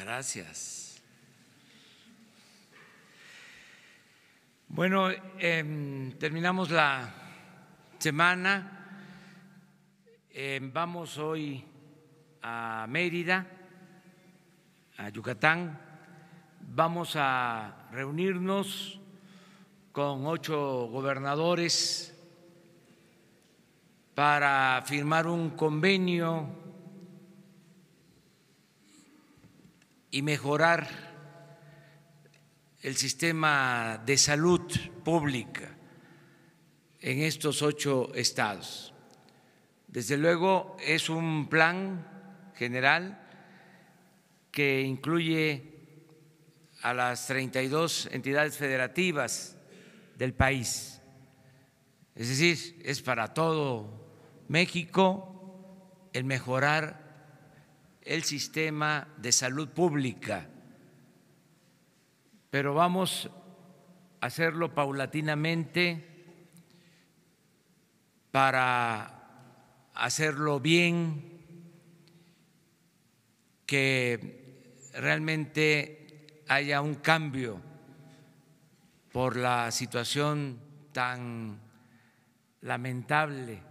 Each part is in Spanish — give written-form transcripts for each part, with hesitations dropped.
Gracias. Bueno, terminamos la semana. Vamos hoy a Mérida, a Yucatán. Vamos a reunirnos con 8 gobernadores para firmar un convenio y mejorar el sistema de salud pública en estos 8 estados. Desde luego es un plan general que incluye a las 32 entidades federativas del país, es decir, es para todo México el mejorar el sistema de salud pública, pero vamos a hacerlo paulatinamente para hacerlo bien, que realmente haya un cambio por la situación tan lamentable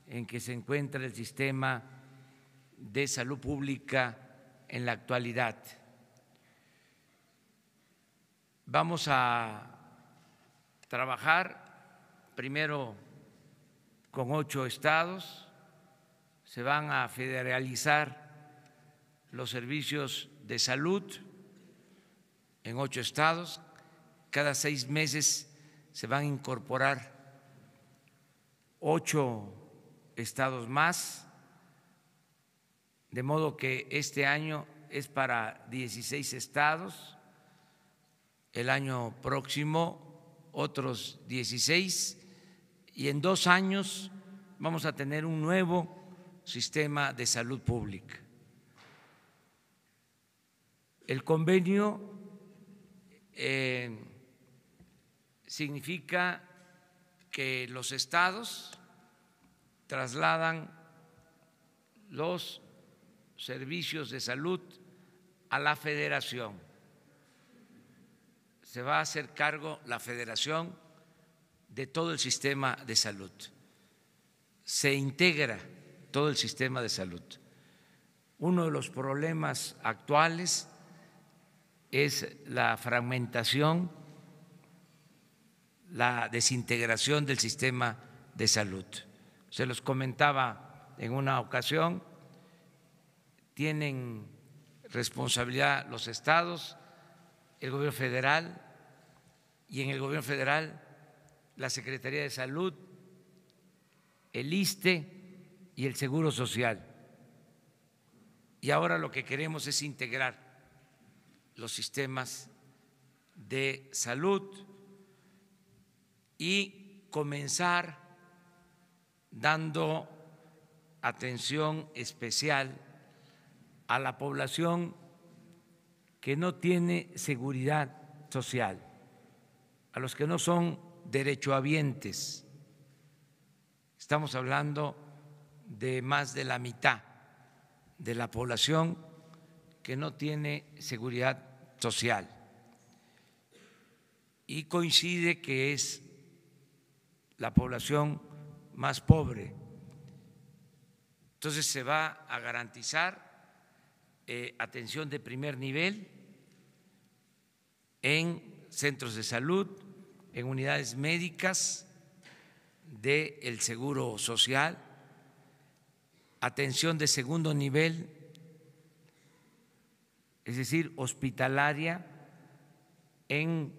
en que se encuentra el sistema de salud pública en la actualidad. Vamos a trabajar primero con 8 estados, se van a federalizar los servicios de salud en 8 estados, cada 6 meses se van a incorporar 8 estados más, de modo que este año es para 16 estados, el año próximo otros 16, y en 2 años vamos a tener un nuevo sistema de salud pública. El convenio significa que los estados trasladan los servicios de salud a la federación. Se va a hacer cargo la federación de todo el sistema de salud. Se integra todo el sistema de salud. Uno de los problemas actuales es la fragmentación, la desintegración del sistema de salud. Se los comentaba en una ocasión, tienen responsabilidad los estados, el gobierno federal, y en el gobierno federal la Secretaría de Salud, el ISSSTE y el Seguro Social. Y ahora lo que queremos es integrar los sistemas de salud y comenzar dando atención especial a la población que no tiene seguridad social, a los que no son derechohabientes. Estamos hablando de más de la mitad de la población que no tiene seguridad social, y coincide que es la población más pobre. Entonces se va a garantizar atención de primer nivel en centros de salud, en unidades médicas del Seguro Social, atención de segundo nivel, es decir, hospitalaria, en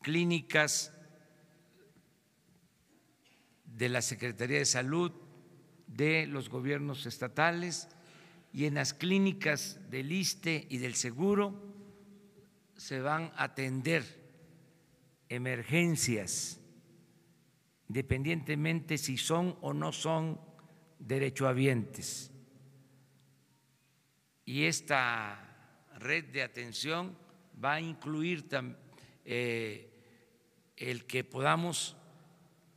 clínicas de la Secretaría de Salud, de los gobiernos estatales, y en las clínicas del ISSSTE y del Seguro se van a atender emergencias, independientemente si son o no son derechohabientes. Y esta red de atención va a incluir el que podamos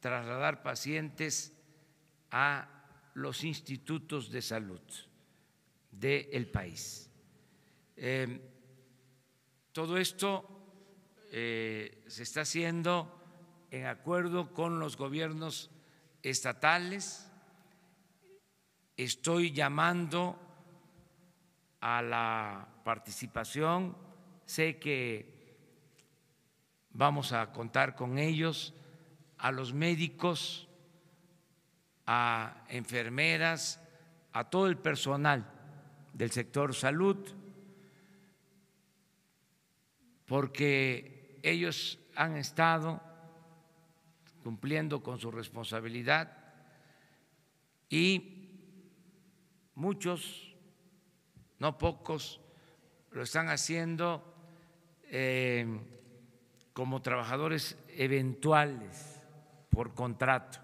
trasladar pacientes a los institutos de salud, del país. Todo esto se está haciendo en acuerdo con los gobiernos estatales. Estoy llamando a la participación, sé que vamos a contar con ellos, a los médicos, a enfermeras, a todo el personal del sector salud, porque ellos han estado cumpliendo con su responsabilidad y muchos, no pocos, lo están haciendo como trabajadores eventuales por contrato,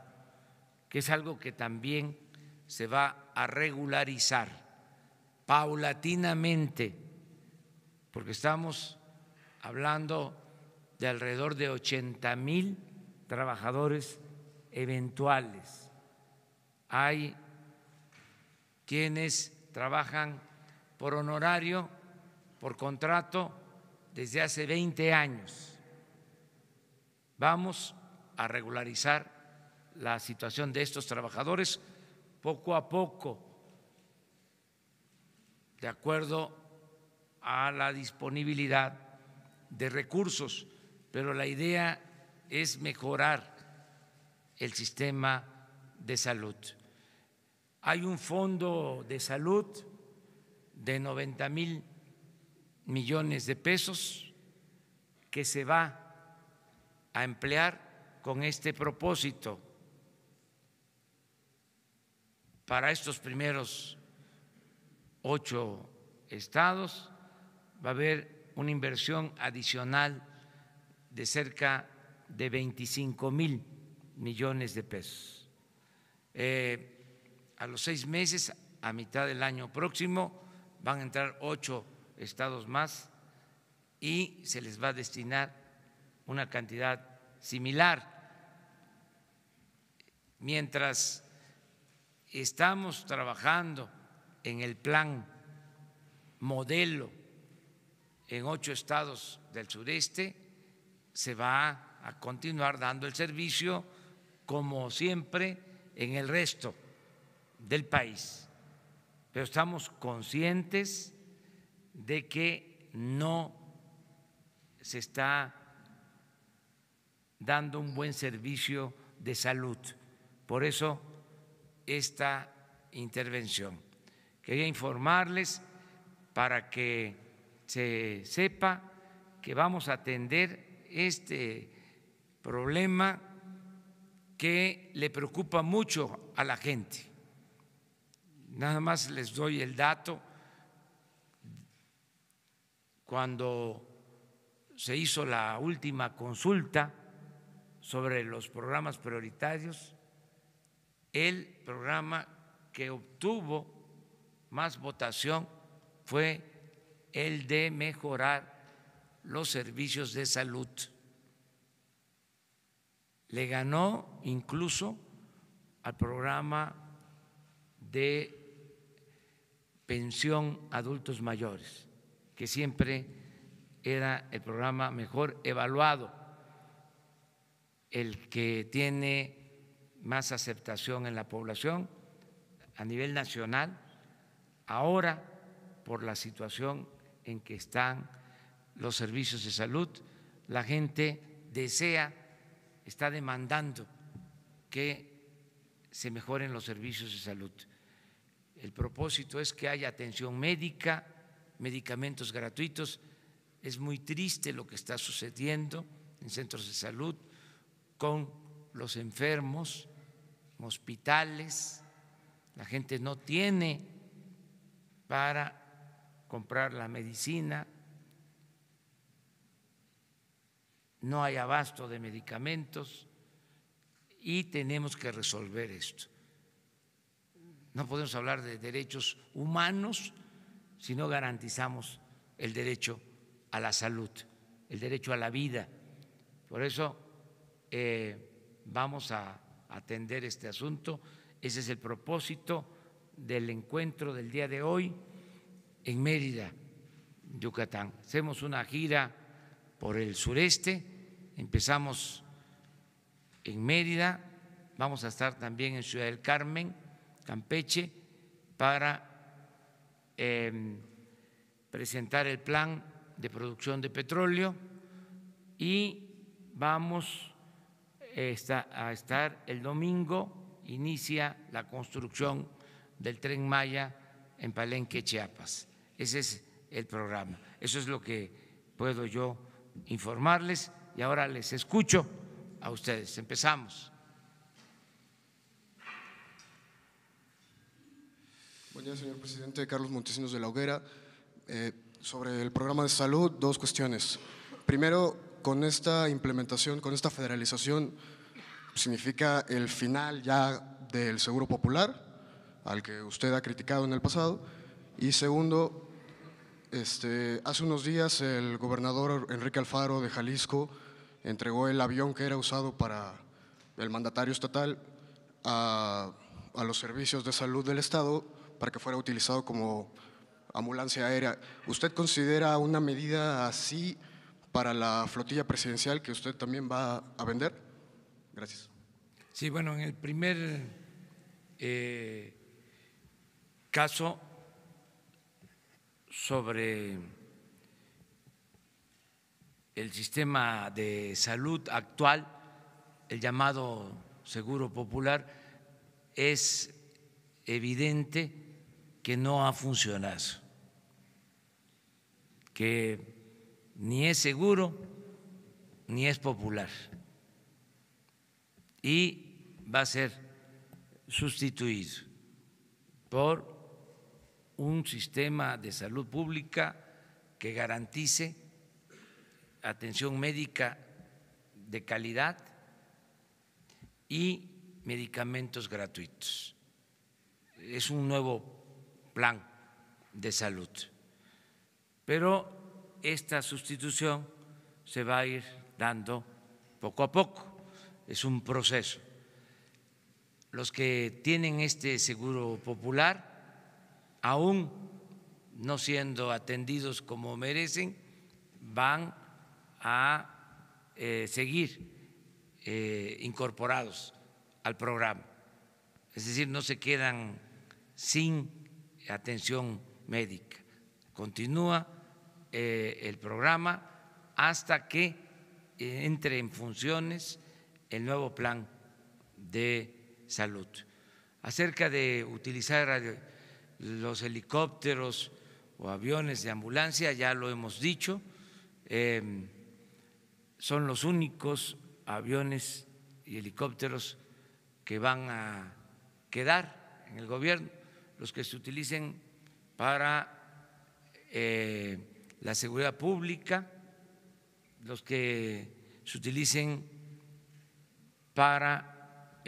que es algo que también se va a regularizar paulatinamente, porque estamos hablando de alrededor de 80,000 trabajadores eventuales. Hay quienes trabajan por honorario, por contrato, desde hace 20 años. Vamos a regularizar la situación de estos trabajadores poco a poco, de acuerdo a la disponibilidad de recursos, pero la idea es mejorar el sistema de salud. Hay un fondo de salud de 90,000 millones de pesos que se va a emplear con este propósito. Para estos primeros 8 estados va a haber una inversión adicional de cerca de 25,000 millones de pesos. A los 6 meses, a mitad del año próximo, van a entrar 8 estados más y se les va a destinar una cantidad similar. Mientras estamos trabajando en el plan modelo en 8 estados del sureste, se va a continuar dando el servicio como siempre en el resto del país, pero estamos conscientes de que no se está dando un buen servicio de salud. Por eso esta intervención. Quería informarles para que se sepa que vamos a atender este problema que le preocupa mucho a la gente. Nada más les doy el dato. Cuando se hizo la última consulta sobre los programas prioritarios, el programa que obtuvo más votación fue el de mejorar los servicios de salud. Le ganó incluso al programa de pensión a adultos mayores, que siempre era el programa mejor evaluado, el que tiene más aceptación en la población a nivel nacional. Ahora, por la situación en que están los servicios de salud, la gente desea, está demandando que se mejoren los servicios de salud. El propósito es que haya atención médica, medicamentos gratuitos. Es muy triste lo que está sucediendo en centros de salud con los enfermos, en hospitales. La gente no tiene para comprar la medicina, no hay abasto de medicamentos y tenemos que resolver esto. No podemos hablar de derechos humanos si no garantizamos el derecho a la salud, el derecho a la vida. Por eso vamos a atender este asunto. Ese es el propósito del encuentro del día de hoy. en Mérida, Yucatán. Hacemos una gira por el sureste, empezamos en Mérida, vamos a estar también en Ciudad del Carmen, Campeche, para presentar el plan de producción de petróleo y vamos a estar el domingo, inicia la construcción del Tren Maya en Palenque, Chiapas. Ese es el programa. Eso es lo que puedo yo informarles y ahora les escucho a ustedes. Empezamos. Buen día, señor presidente. Carlos Montesinos de la Hoguera. Sobre el programa de salud, dos cuestiones. Primero, con esta implementación, con esta federalización, ¿significa el final ya del Seguro Popular, al que usted ha criticado en el pasado? Y segundo, hace unos días el gobernador Enrique Alfaro de Jalisco entregó el avión que era usado para el mandatario estatal a los servicios de salud del Estado para que fuera utilizado como ambulancia aérea. ¿Usted considera una medida así para la flotilla presidencial que usted también va a vender? Gracias. Sí, bueno, en el primer caso sobre el sistema de salud actual, el llamado Seguro Popular, es evidente que no ha funcionado, que ni es seguro ni es popular y va a ser sustituido por un sistema de salud pública que garantice atención médica de calidad y medicamentos gratuitos. Es un nuevo plan de salud, pero esta sustitución se va a ir dando poco a poco, es un proceso. Los que tienen este seguro popular, aún no siendo atendidos como merecen, van a seguir incorporados al programa, es decir, no se quedan sin atención médica. Continúa el programa hasta que entre en funciones el nuevo plan de salud. Acerca de utilizar los helicópteros o aviones de ambulancia, ya lo hemos dicho, son los únicos aviones y helicópteros que van a quedar en el gobierno, los que se utilicen para la seguridad pública, los que se utilicen para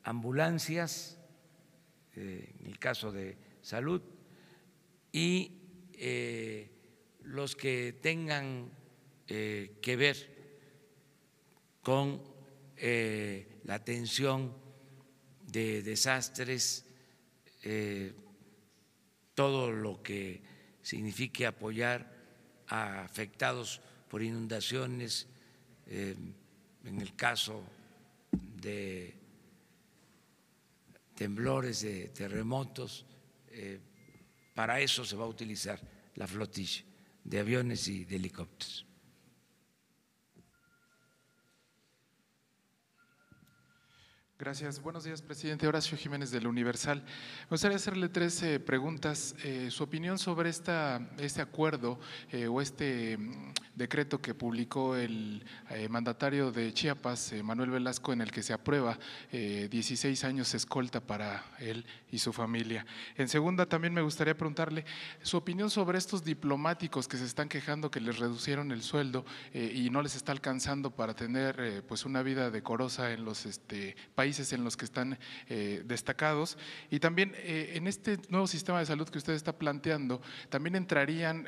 ambulancias, en el caso de salud, y los que tengan que ver con la atención de desastres, todo lo que signifique apoyar a afectados por inundaciones, en el caso de temblores, de terremotos, para eso se va a utilizar la flotilla de aviones y de helicópteros. Gracias. Buenos días, presidente. Horacio Jiménez del Universal. Me gustaría hacerle tres preguntas. Su opinión sobre este acuerdo o este decreto que publicó el mandatario de Chiapas, Manuel Velasco, en el que se aprueba 16 años escolta para él y su familia. En segunda, también me gustaría preguntarle su opinión sobre estos diplomáticos que se están quejando que les reducieron el sueldo y no les está alcanzando para tener pues una vida decorosa en los países en los que están destacados. Y también en este nuevo sistema de salud que usted está planteando, también entrarían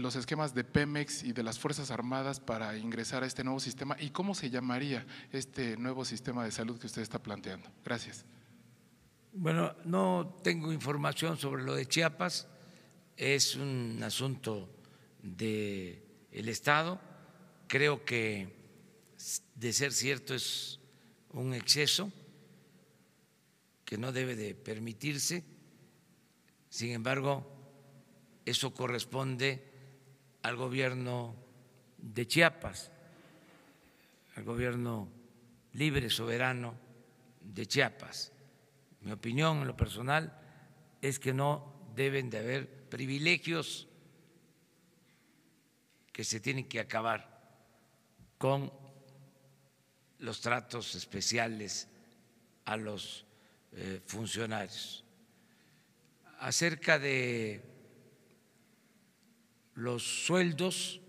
los esquemas de Pemex y de las Fuerzas Armadas para ingresar a este nuevo sistema. ¿Y cómo se llamaría este nuevo sistema de salud que usted está planteando? Gracias. Bueno, no tengo información sobre lo de Chiapas, es un asunto del Estado. Creo que, de ser cierto, es un exceso que no debe de permitirse. Sin embargo, eso corresponde al gobierno de Chiapas, al gobierno libre, soberano de Chiapas. Mi opinión en lo personal es que no deben de haber privilegios, que se tienen que acabar con los tratos especiales a los funcionarios. Acerca de los sueldos,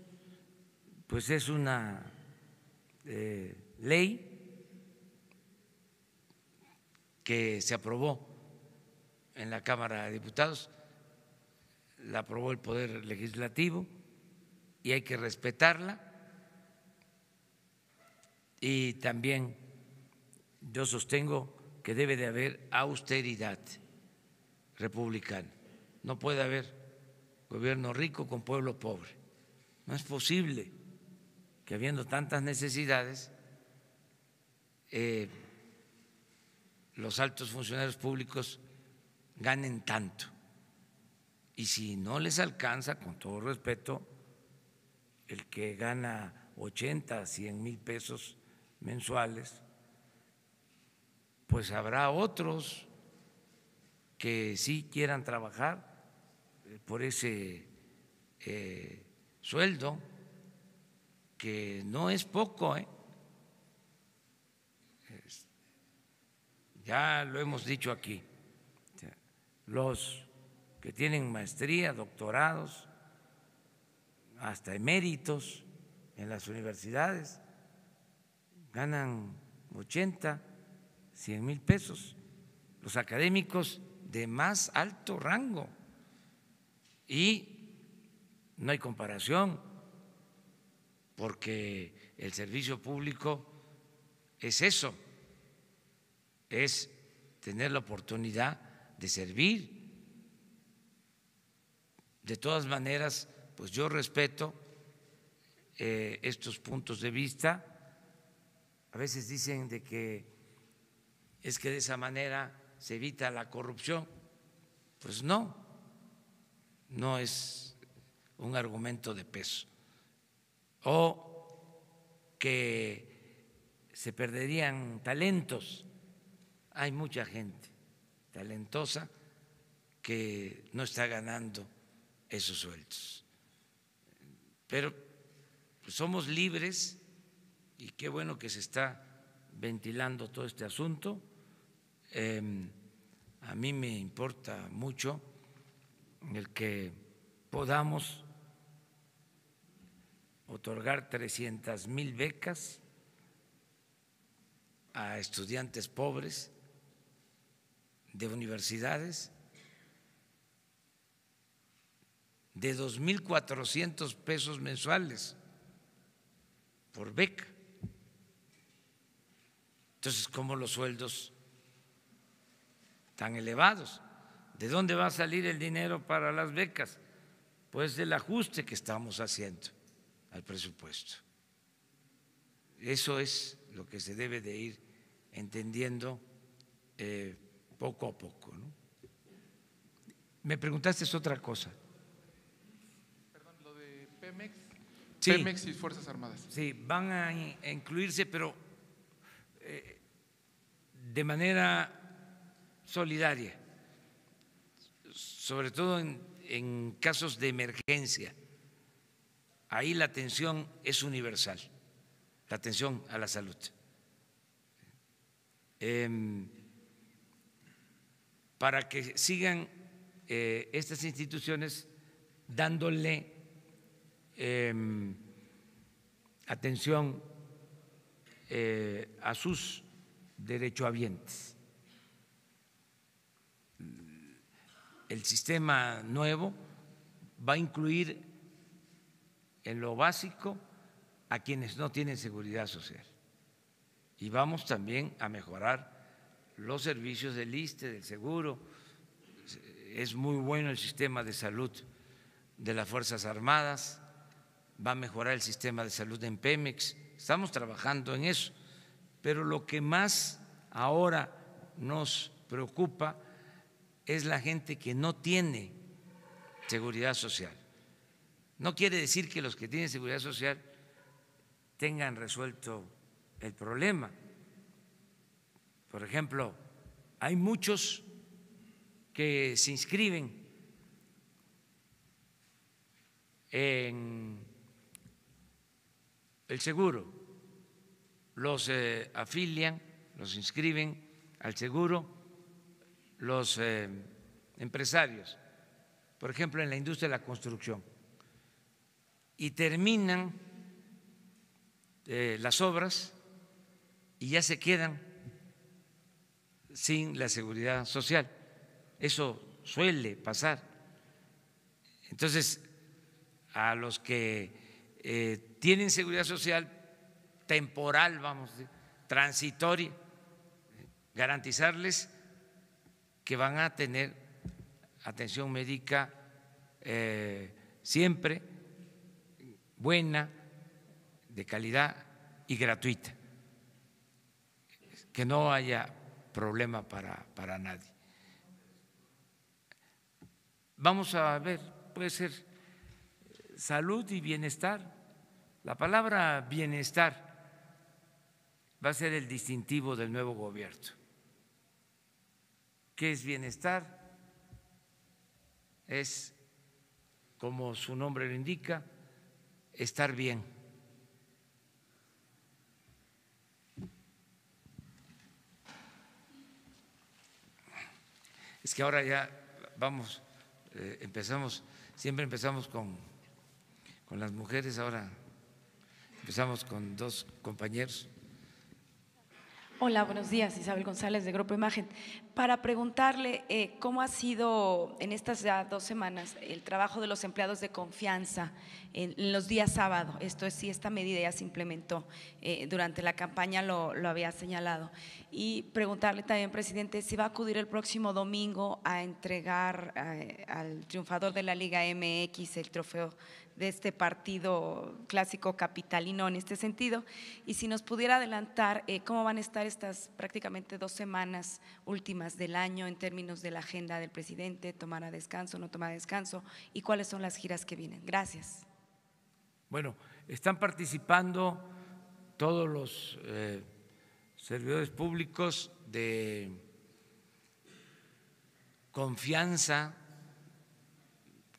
pues es una ley que se aprobó en la Cámara de Diputados, la aprobó el Poder Legislativo y hay que respetarla. Y también yo sostengo que debe de haber austeridad republicana. No puede haber gobierno rico con pueblo pobre. No es posible que, habiendo tantas necesidades, los altos funcionarios públicos ganen tanto. Y si no les alcanza, con todo respeto, el que gana 80, 100 mil pesos mensuales, pues habrá otros que sí quieran trabajar por ese sueldo, que no es poco, ya lo hemos dicho aquí. Los que tienen maestría, doctorados, hasta eméritos en las universidades, ganan 80, 100 mil pesos. Los académicos de más alto rango. Y no hay comparación, porque el servicio público es eso, es tener la oportunidad de servir. De todas maneras, pues yo respeto estos puntos de vista. A veces dicen de que es que de esa manera se evita la corrupción. Pues no, no es un argumento de peso. O que se perderían talentos. Hay mucha gente talentosa que no está ganando esos sueldos. Pero pues somos libres, y qué bueno que se está ventilando todo este asunto. A mí me importa mucho el que podamos otorgar 300,000 becas a estudiantes pobres de universidades, de 2,400 pesos mensuales por beca. Entonces, ¿cómo los sueldos tan elevados? ¿De dónde va a salir el dinero para las becas? Pues del ajuste que estamos haciendo al presupuesto. Eso es lo que se debe de ir entendiendo poco a poco, ¿no? Me preguntaste otra cosa. Perdón, lo de Pemex. Sí. Pemex y Fuerzas Armadas. Sí, van a incluirse, pero de manera solidaria, sobre todo en casos de emergencia. Ahí la atención es universal, la atención a la salud. Para que sigan estas instituciones dándole atención a sus derechohabientes. El sistema nuevo va a incluir en lo básico a quienes no tienen seguridad social, y vamos también a mejorar los servicios del ISSSTE, del seguro. Es muy bueno el sistema de salud de las Fuerzas Armadas, va a mejorar el sistema de salud en Pemex. Estamos trabajando en eso, pero lo que más ahora nos preocupa es la gente que no tiene seguridad social. No quiere decir que los que tienen seguridad social tengan resuelto el problema. Por ejemplo, hay muchos que se inscriben en el seguro, los afilian, los inscriben al seguro los empresarios, por ejemplo, en la industria de la construcción, y terminan las obras y ya se quedan sin la seguridad social. Eso suele pasar. Entonces, a los que tienen seguridad social temporal, vamos a decir, transitoria, garantizarles que van a tener atención médica siempre buena, de calidad y gratuita, que no haya problema para nadie. Vamos a ver, puede ser salud y bienestar. La palabra bienestar va a ser el distintivo del nuevo gobierno. ¿Qué es bienestar? Es, como su nombre lo indica, estar bien. Es que ahora ya vamos, siempre empezamos con las mujeres, ahora empezamos con dos compañeros. Hola, buenos días, Isabel González de Grupo Imagen. Para preguntarle cómo ha sido en estas ya 2 semanas el trabajo de los empleados de confianza en los días sábado. Esto es, si esta medida ya se implementó durante la campaña, lo había señalado. Y preguntarle también, presidente, si va a acudir el próximo domingo a entregar al triunfador de la Liga MX el trofeo de este partido clásico capitalino en este sentido, y si nos pudiera adelantar cómo van a estar estas prácticamente 2 semanas últimas del año en términos de la agenda del presidente, tomará descanso, no tomará descanso, y cuáles son las giras que vienen. Gracias. Bueno, están participando todos los servidores públicos de confianza,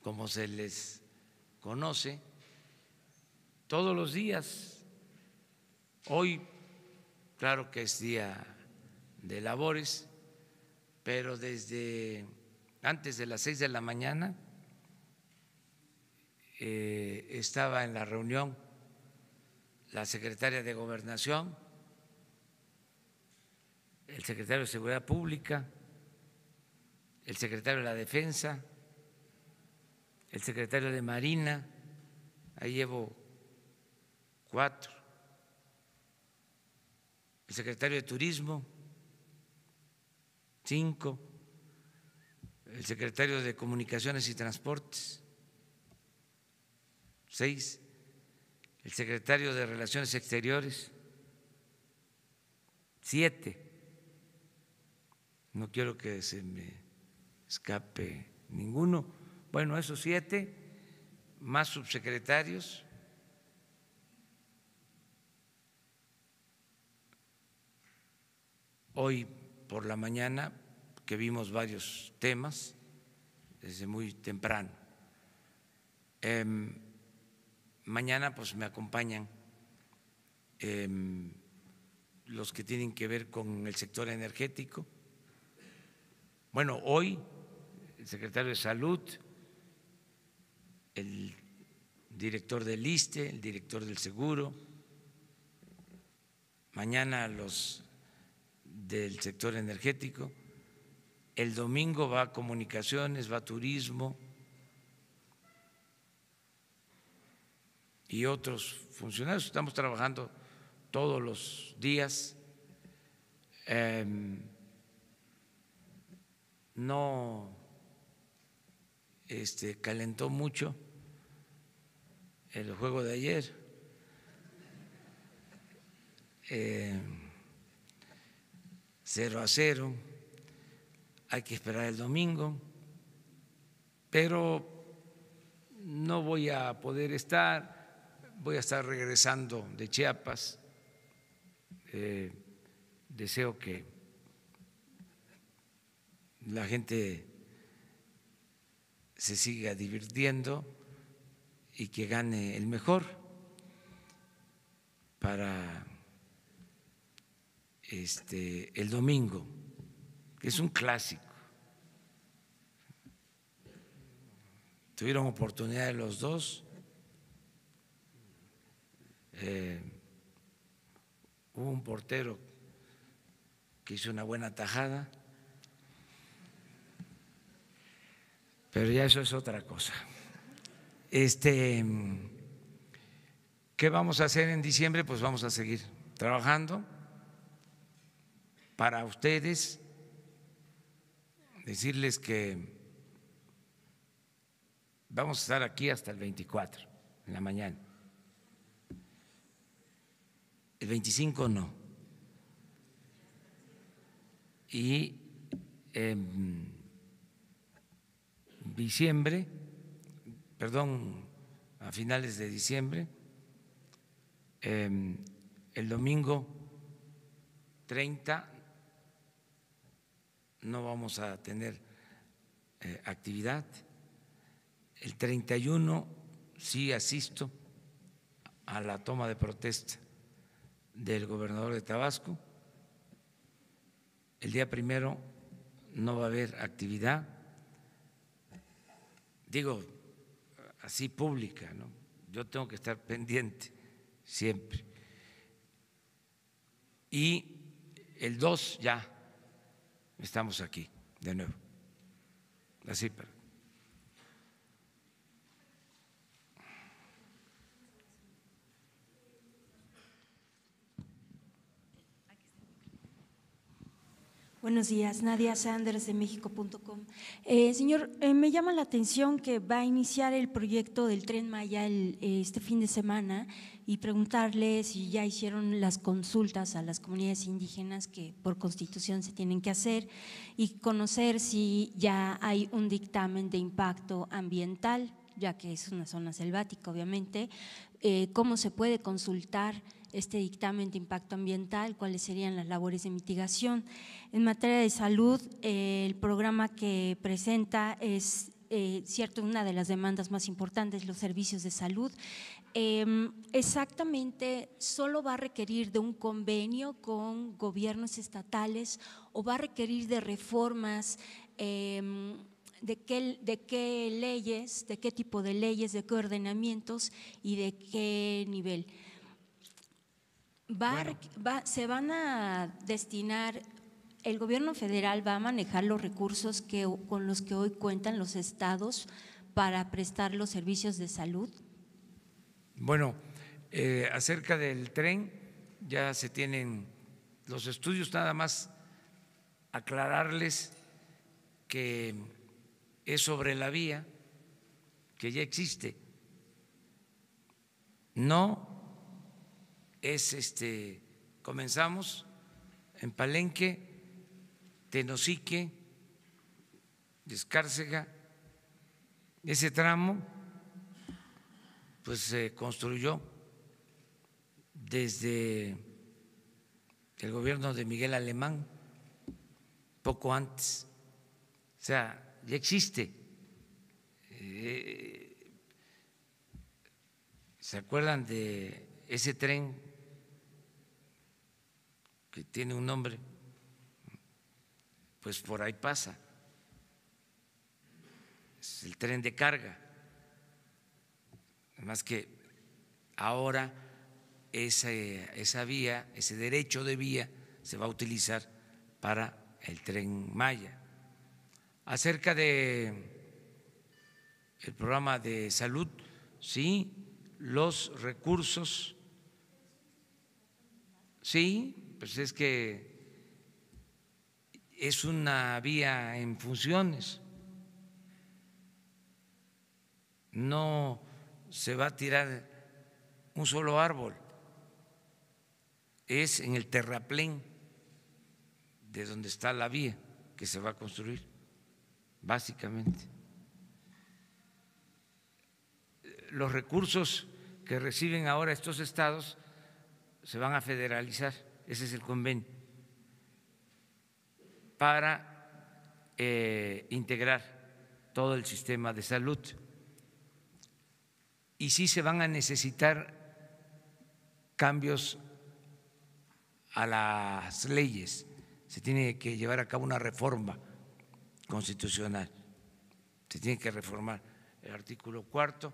como se les conoce, todos los días. Hoy, claro que es día de labores, pero desde antes de las 6 de la mañana estaba en la reunión la secretaria de Gobernación, el secretario de Seguridad Pública, el secretario de la Defensa, el secretario de Marina, ahí llevo 4, el secretario de Turismo, 5, el secretario de Comunicaciones y Transportes, 6, el secretario de Relaciones Exteriores, 7, no quiero que se me escape ninguno. Bueno, esos 7, más subsecretarios, hoy por la mañana que vimos varios temas desde muy temprano. Mañana pues me acompañan los que tienen que ver con el sector energético. Bueno, hoy el secretario de Salud, el director del ISSSTE, el director del Seguro, mañana los del sector energético, el domingo va a Comunicaciones, va a Turismo y otros funcionarios. Estamos trabajando todos los días. No calentó mucho el juego de ayer. 0-0, hay que esperar el domingo, pero no voy a poder estar, voy a estar regresando de Chiapas. Deseo que la gente se siga divirtiendo y que gane el mejor para el domingo, que es un clásico. Tuvieron oportunidad los dos. Hubo un portero que hizo una buena tajada, pero ya eso es otra cosa. ¿Qué vamos a hacer en diciembre? Pues vamos a seguir trabajando para ustedes, decirles que vamos a estar aquí hasta el 24 en la mañana. El 25 no. Y en diciembre, perdón, a finales de diciembre, el domingo 30 no vamos a tener actividad. El 31 sí asisto a la toma de protesta del gobernador de Tabasco. El día 1 no va a haber actividad, digo así pública, ¿no? Yo tengo que estar pendiente siempre. Y el 2 ya estamos aquí de nuevo. Así para. Buenos días, Nadia Sanders de México.com. Señor, me llama la atención que va a iniciar el proyecto del Tren Maya este fin de semana y preguntarle si ya hicieron las consultas a las comunidades indígenas que por Constitución se tienen que hacer y conocer si ya hay un dictamen de impacto ambiental, ya que es una zona selvática, obviamente. ¿Cómo se puede consultar este dictamen de impacto ambiental? ¿Cuáles serían las labores de mitigación? En materia de salud, el programa que presenta es cierto, una de las demandas más importantes, los servicios de salud. Exactamente, ¿solo va a requerir de un convenio con gobiernos estatales o va a requerir de reformas? ¿De qué leyes, de qué tipo de leyes, de qué ordenamientos y de qué nivel? ¿Se van a destinar, el gobierno federal va a manejar los recursos con los que hoy cuentan los estados para prestar los servicios de salud? Bueno, acerca del tren ya se tienen los estudios, nada más aclararles que es sobre la vía que ya existe, no es comenzamos en Palenque, Tenosique, Escárcega, ese tramo pues se construyó desde el gobierno de Miguel Alemán, poco antes, o sea, ya existe. ¿Se acuerdan de ese tren que tiene un nombre? Pues por ahí pasa, es el tren de carga, además que ahora esa vía, ese derecho de vía se va a utilizar para el Tren Maya. Acerca de el programa de salud, sí, los recursos, sí, pues es que es una vía en funciones, no se va a tirar un solo árbol, es en el terraplén de donde está la vía que se va a construir, básicamente. Los recursos que reciben ahora estos estados se van a federalizar, ese es el convenio, para integrar todo el sistema de salud. Y sí se van a necesitar cambios a las leyes, se tiene que llevar a cabo una reforma constitucional, se tiene que reformar el artículo 4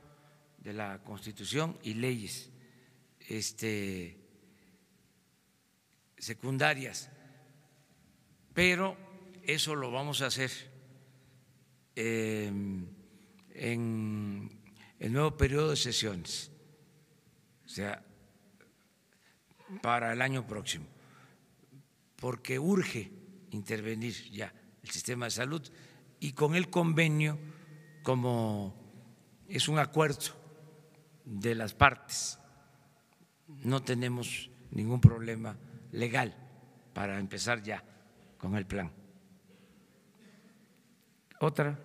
de la Constitución y leyes secundarias, pero eso lo vamos a hacer en el nuevo periodo de sesiones, o sea, para el año próximo, porque urge intervenir ya el sistema de salud y con el convenio, como es un acuerdo de las partes, no tenemos ningún problema legal para empezar ya con el plan. ¿Otra?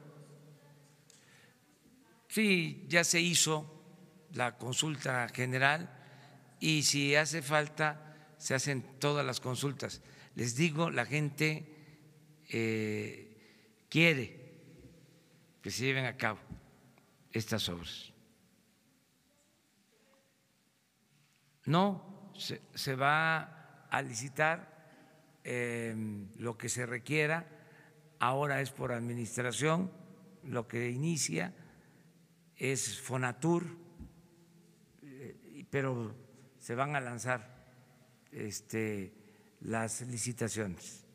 Sí, ya se hizo la consulta general y si hace falta se hacen todas las consultas. Les digo, la gente quiere que se lleven a cabo estas obras. No, se va a licitar lo que se requiera, ahora es por administración, lo que inicia es Fonatur, pero se van a lanzar las licitaciones.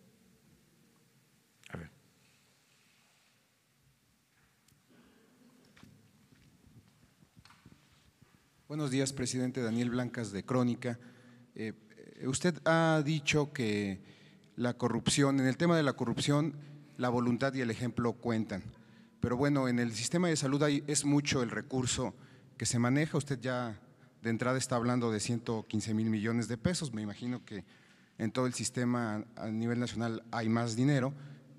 A ver. Buenos días, presidente. Daniel Blancas, de Crónica. Usted ha dicho que la corrupción, en el tema de la corrupción, la voluntad y el ejemplo cuentan. Pero bueno, en el sistema de salud es mucho el recurso que se maneja. Usted ya de entrada está hablando de 115,000 millones de pesos. Me imagino que en todo el sistema a nivel nacional hay más dinero.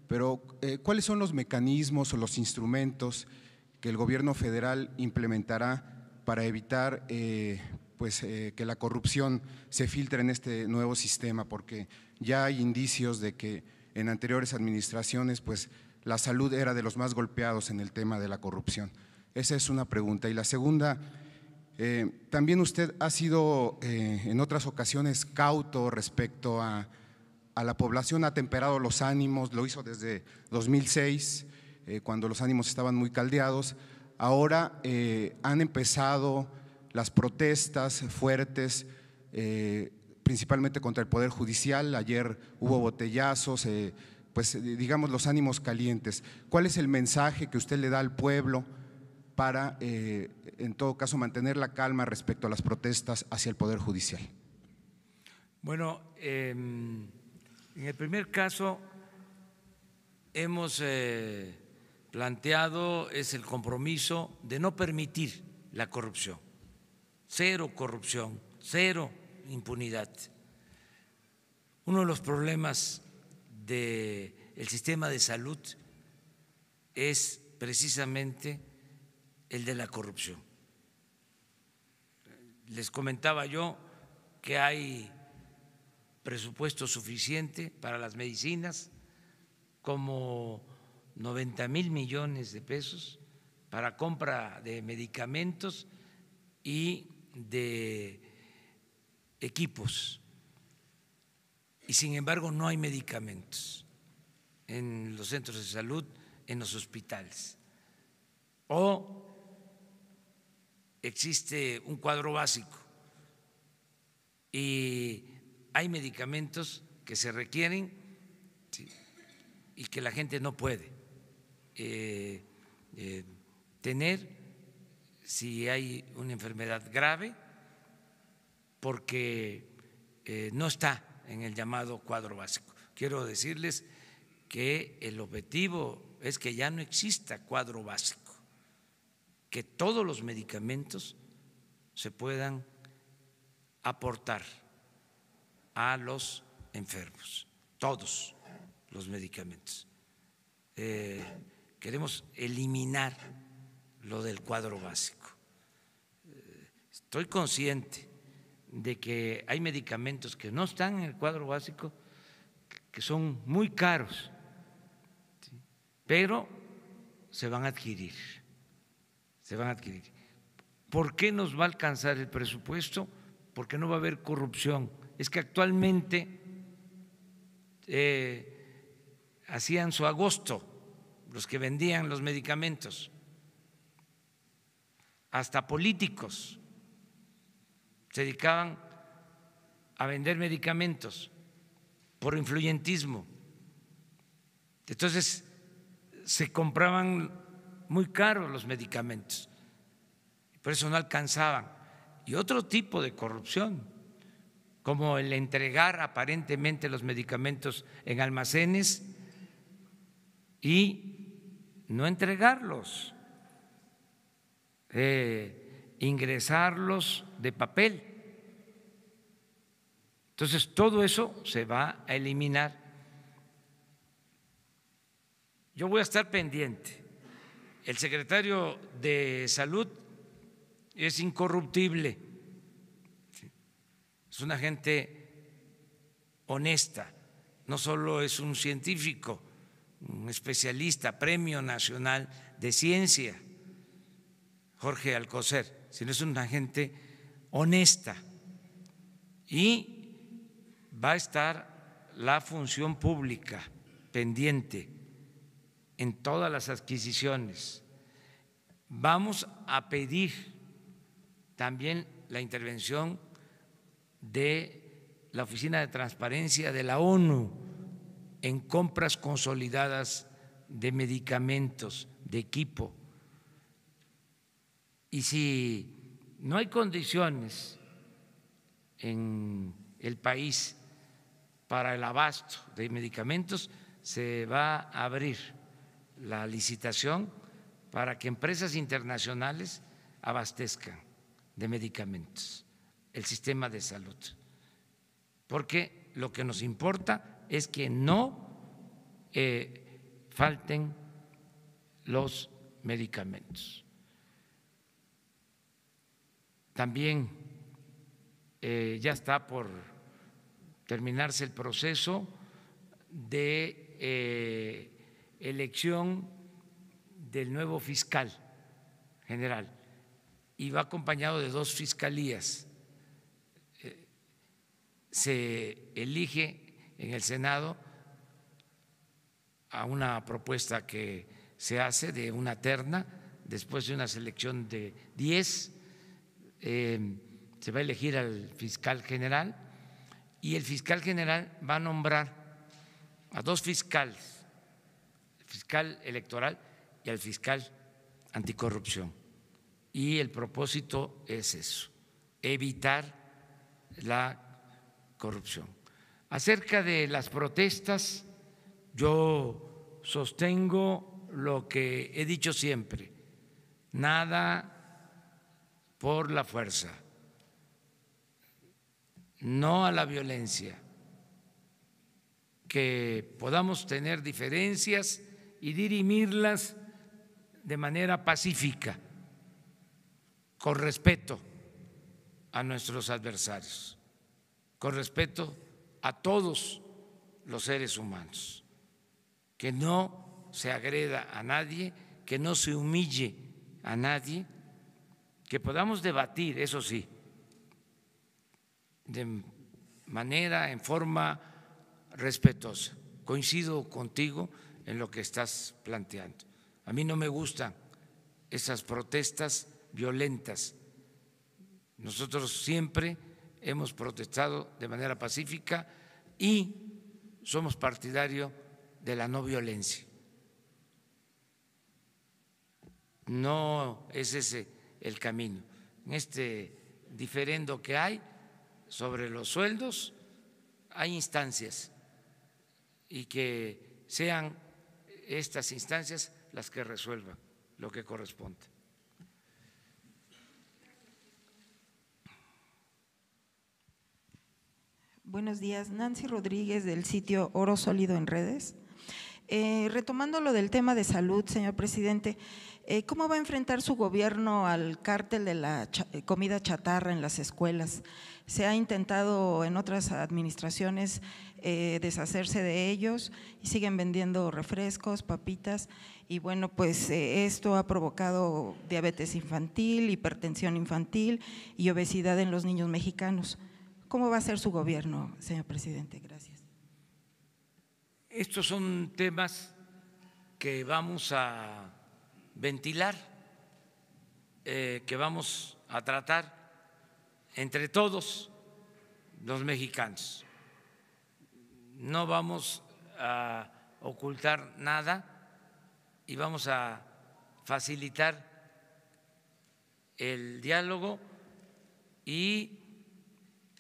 Pero ¿cuáles son los mecanismos o los instrumentos que el gobierno federal implementará para evitar que la corrupción se filtre en este nuevo sistema? Porque ya hay indicios de que en anteriores administraciones pues la salud era de los más golpeados en el tema de la corrupción. Esa es una pregunta. Y la segunda, también usted ha sido en otras ocasiones cauto respecto a la población, ha temperado los ánimos, lo hizo desde 2006, cuando los ánimos estaban muy caldeados. Ahora han empezado las protestas fuertes, principalmente contra el Poder Judicial. Ayer hubo botellazos, pues digamos los ánimos calientes. ¿Cuál es el mensaje que usted le da al pueblo para, en todo caso, mantener la calma respecto a las protestas hacia el Poder Judicial? Bueno, en el primer caso hemos planteado es el compromiso de no permitir la corrupción, cero corrupción, cero impunidad. Uno de los problemas del sistema de salud es precisamente el de la corrupción. Les comentaba yo que hay presupuesto suficiente para las medicinas, como 90,000 millones de pesos para compra de medicamentos y de equipos. Y sin embargo no hay medicamentos en los centros de salud, en los hospitales. O existe un cuadro básico y hay medicamentos que se requieren, ¿sí?, y que la gente no puede tener si hay una enfermedad grave porque no está en el llamado cuadro básico. Quiero decirles que el objetivo es que ya no exista cuadro básico, que todos los medicamentos se puedan aportar a los enfermos, todos los medicamentos. Queremos eliminar lo del cuadro básico. Estoy consciente de que hay medicamentos que no están en el cuadro básico, que son muy caros, ¿sí?, pero se van a adquirir, se van a adquirir. ¿Por qué nos va a alcanzar el presupuesto? Porque no va a haber corrupción. Es que actualmente hacían su agosto los que vendían los medicamentos, hasta políticos se dedicaban a vender medicamentos por influyentismo. Entonces se compraban muy caros los medicamentos, por eso no alcanzaban. Y otro tipo de corrupción, como el entregar aparentemente los medicamentos en almacenes y no entregarlos, ingresarlos de papel. Entonces, todo eso se va a eliminar. Yo voy a estar pendiente. El secretario de Salud es incorruptible, es una gente honesta, no solo es un científico, un especialista, Premio Nacional de Ciencia, Jorge Alcocer, sino es una gente honesta. Y va a estar la función pública pendiente en todas las adquisiciones. Vamos a pedir también la intervención de la Oficina de Transparencia de la ONU en compras consolidadas de medicamentos, de equipo. Y si no hay condiciones en el país para el abasto de medicamentos, se va a abrir la licitación para que empresas internacionales abastezcan de medicamentos el sistema de salud, porque lo que nos importa es que no falten los medicamentos. También ya está por terminarse el proceso de elección del nuevo fiscal general y va acompañado de 2 fiscalías. Se elige en el Senado a una propuesta que se hace de una terna después de una selección de 10. Se va a elegir al fiscal general y el fiscal general va a nombrar a 2 fiscales, el fiscal electoral y al fiscal anticorrupción. Y el propósito es eso, evitar la corrupción. Acerca de las protestas, yo sostengo lo que he dicho siempre: nada por la fuerza, no a la violencia, que podamos tener diferencias y dirimirlas de manera pacífica, con respeto a nuestros adversarios, con respeto a todos los seres humanos, que no se agreda a nadie, que no se humille a nadie, que podamos debatir, eso sí, de manera, en forma respetuosa. Coincido contigo en lo que estás planteando. A mí no me gustan esas protestas violentas. Nosotros siempre hemos protestado de manera pacífica y somos partidarios de la no violencia. No es ese el camino. En este diferendo que hay sobre los sueldos, hay instancias y que sean estas instancias las que resuelvan lo que corresponde. Buenos días, Nancy Rodríguez del sitio Oro Sólido en Redes. Retomando lo del tema de salud, señor presidente, ¿cómo va a enfrentar su gobierno al cártel de la comida chatarra en las escuelas? Se ha intentado en otras administraciones deshacerse de ellos y siguen vendiendo refrescos, papitas y bueno, pues esto ha provocado diabetes infantil, hipertensión infantil y obesidad en los niños mexicanos. ¿Cómo va a ser su gobierno, señor presidente? Gracias. Estos son temas que vamos a ventilar, que vamos a tratar entre todos los mexicanos. No vamos a ocultar nada y vamos a facilitar el diálogo y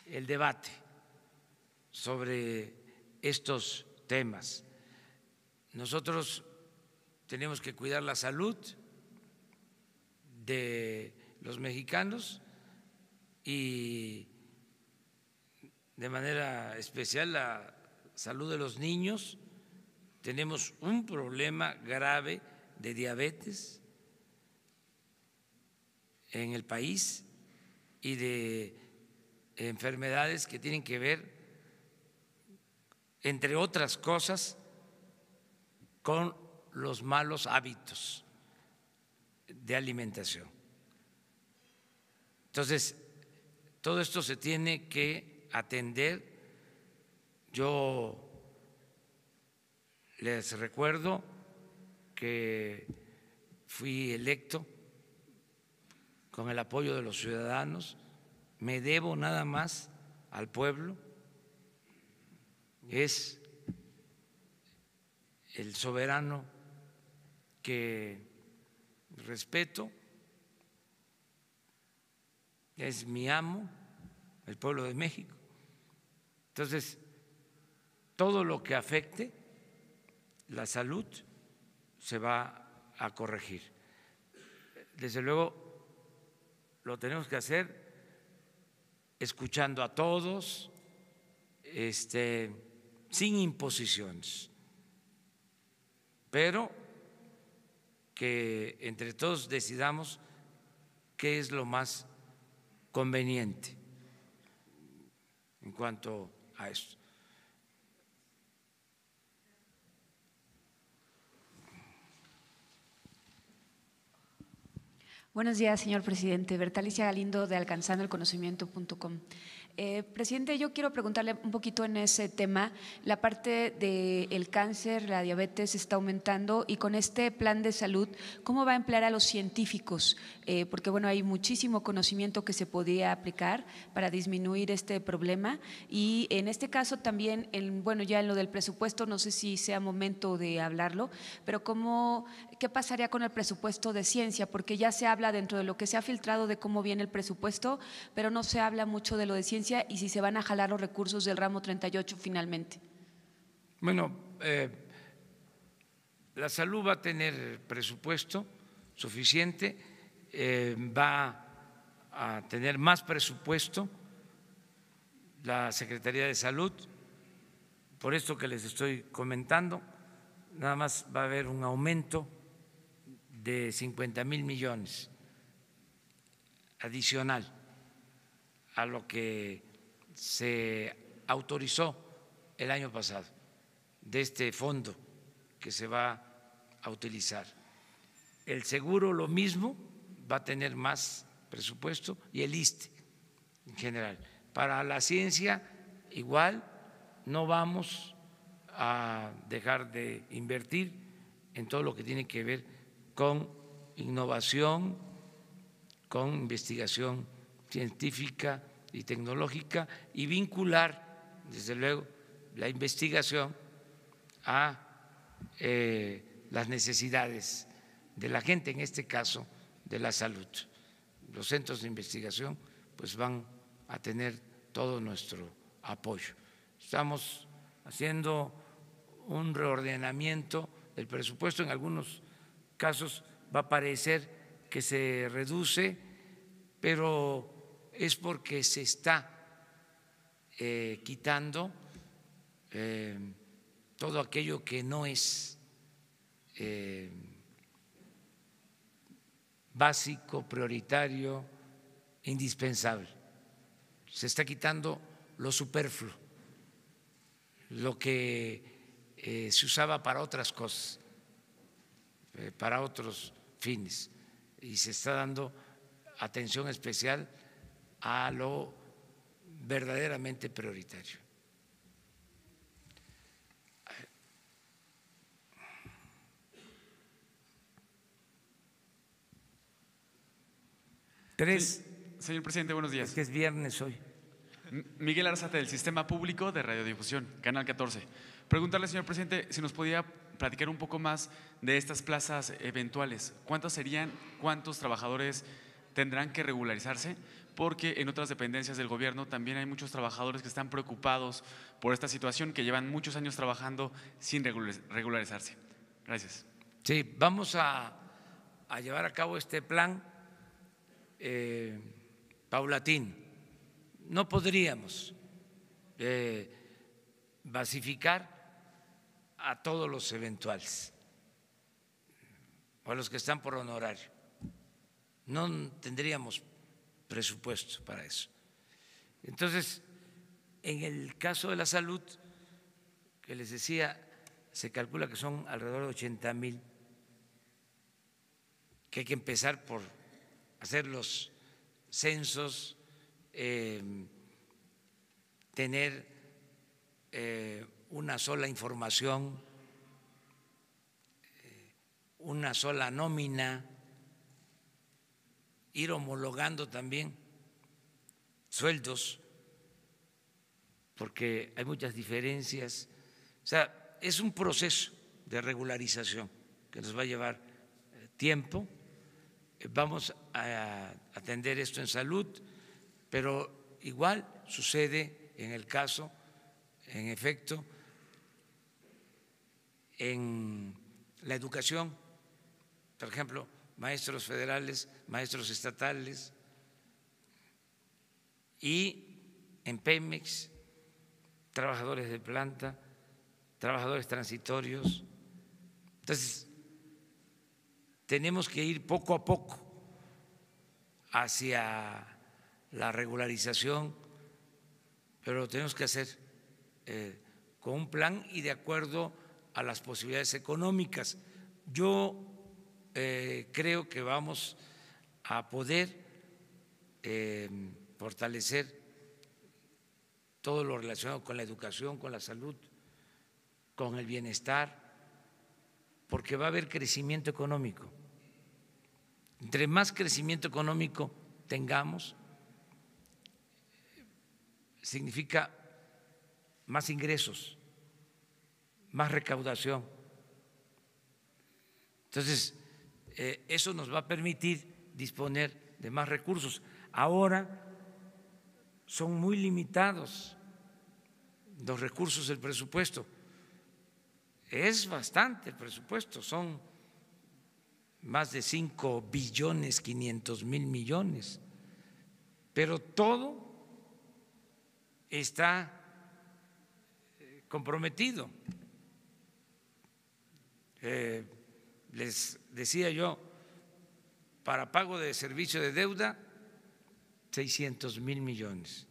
el debate sobre estos temas. Nosotros tenemos que cuidar la salud de los mexicanos y de manera especial la salud de los niños. Tenemos un problema grave de diabetes en el país y de enfermedades que tienen que ver, entre otras cosas, con los malos hábitos de alimentación. Entonces, todo esto se tiene que atender. Yo les recuerdo que fui electo con el apoyo de los ciudadanos. Me debo nada más al pueblo, es el soberano que respeto, es mi amo, el pueblo de México. Entonces, todo lo que afecte la salud se va a corregir. Desde luego, lo tenemos que hacer escuchando a todos, sin imposiciones, pero que entre todos decidamos qué es lo más conveniente en cuanto a esto. Buenos días, señor presidente. Bertalicia Galindo, de alcanzandoelconocimiento.com. Presidente, yo quiero preguntarle un poquito en ese tema. La parte del cáncer, la diabetes está aumentando y con este plan de salud, ¿cómo va a emplear a los científicos? Porque bueno, hay muchísimo conocimiento que se podría aplicar para disminuir este problema y en este caso también, bueno, ya en lo del presupuesto, no sé si sea momento de hablarlo, pero ¿qué pasaría con el presupuesto de ciencia? Porque ya se habla dentro de lo que se ha filtrado de cómo viene el presupuesto, pero no se habla mucho de lo de ciencia y si se van a jalar los recursos del ramo 38 finalmente. Bueno, la salud va a tener presupuesto suficiente, va a tener más presupuesto la Secretaría de Salud, por esto que les estoy comentando, nada más va a haber un aumento de 50,000 millones adicional a lo que se autorizó el año pasado de este fondo que se va a utilizar. El seguro lo mismo, va a tener más presupuesto y el ISSSTE en general. Para la ciencia igual no vamos a dejar de invertir en todo lo que tiene que ver con innovación, con investigación científica y tecnológica y vincular, desde luego, la investigación a las necesidades de la gente, en este caso de la salud. Los centros de investigación pues van a tener todo nuestro apoyo. Estamos haciendo un reordenamiento del presupuesto, en algunos casos va a parecer que se reduce, pero es porque se está quitando todo aquello que no es básico, prioritario, indispensable. Se está quitando lo superfluo, lo que se usaba para otras cosas, para otros fines, y se está dando atención especial a lo verdaderamente prioritario. Tres. Señor presidente, buenos días. Es que es viernes hoy. Miguel Arzate, del Sistema Público de Radiodifusión, Canal 14. Preguntarle, señor presidente, si nos podía platicar un poco más de estas plazas eventuales. ¿Cuántas serían? ¿Cuántos trabajadores tendrán que regularizarse? Porque en otras dependencias del gobierno también hay muchos trabajadores que están preocupados por esta situación, que llevan muchos años trabajando sin regularizarse. Gracias. Sí, vamos a llevar a cabo este plan paulatino. No podríamos basificar a todos los eventuales o a los que están por honorario. No tendríamos presupuesto para eso. Entonces, en el caso de la salud, que les decía, se calcula que son alrededor de 80,000, que hay que empezar por hacer los censos, tener una sola información, una sola nómina, ir homologando también sueldos, porque hay muchas diferencias. O sea, es un proceso de regularización que nos va a llevar tiempo. Vamos a atender esto en salud, pero igual sucede en el caso, en efecto, en la educación, por ejemplo, maestros federales, maestros estatales, y en Pemex, trabajadores de planta, trabajadores transitorios. Entonces, tenemos que ir poco a poco hacia la regularización, pero lo tenemos que hacer con un plan y de acuerdo a las posibilidades económicas. Yo creo que vamos a poder fortalecer todo lo relacionado con la educación, con la salud, con el bienestar, porque va a haber crecimiento económico. Entre más crecimiento económico tengamos, significa más ingresos, más recaudación. Entonces, eso nos va a permitir disponer de más recursos. Ahora son muy limitados los recursos del presupuesto. Es bastante el presupuesto, son más de 5.500.000.000.000, pero todo está comprometido. Les decía yo, para pago de servicio de deuda, 600,000 millones.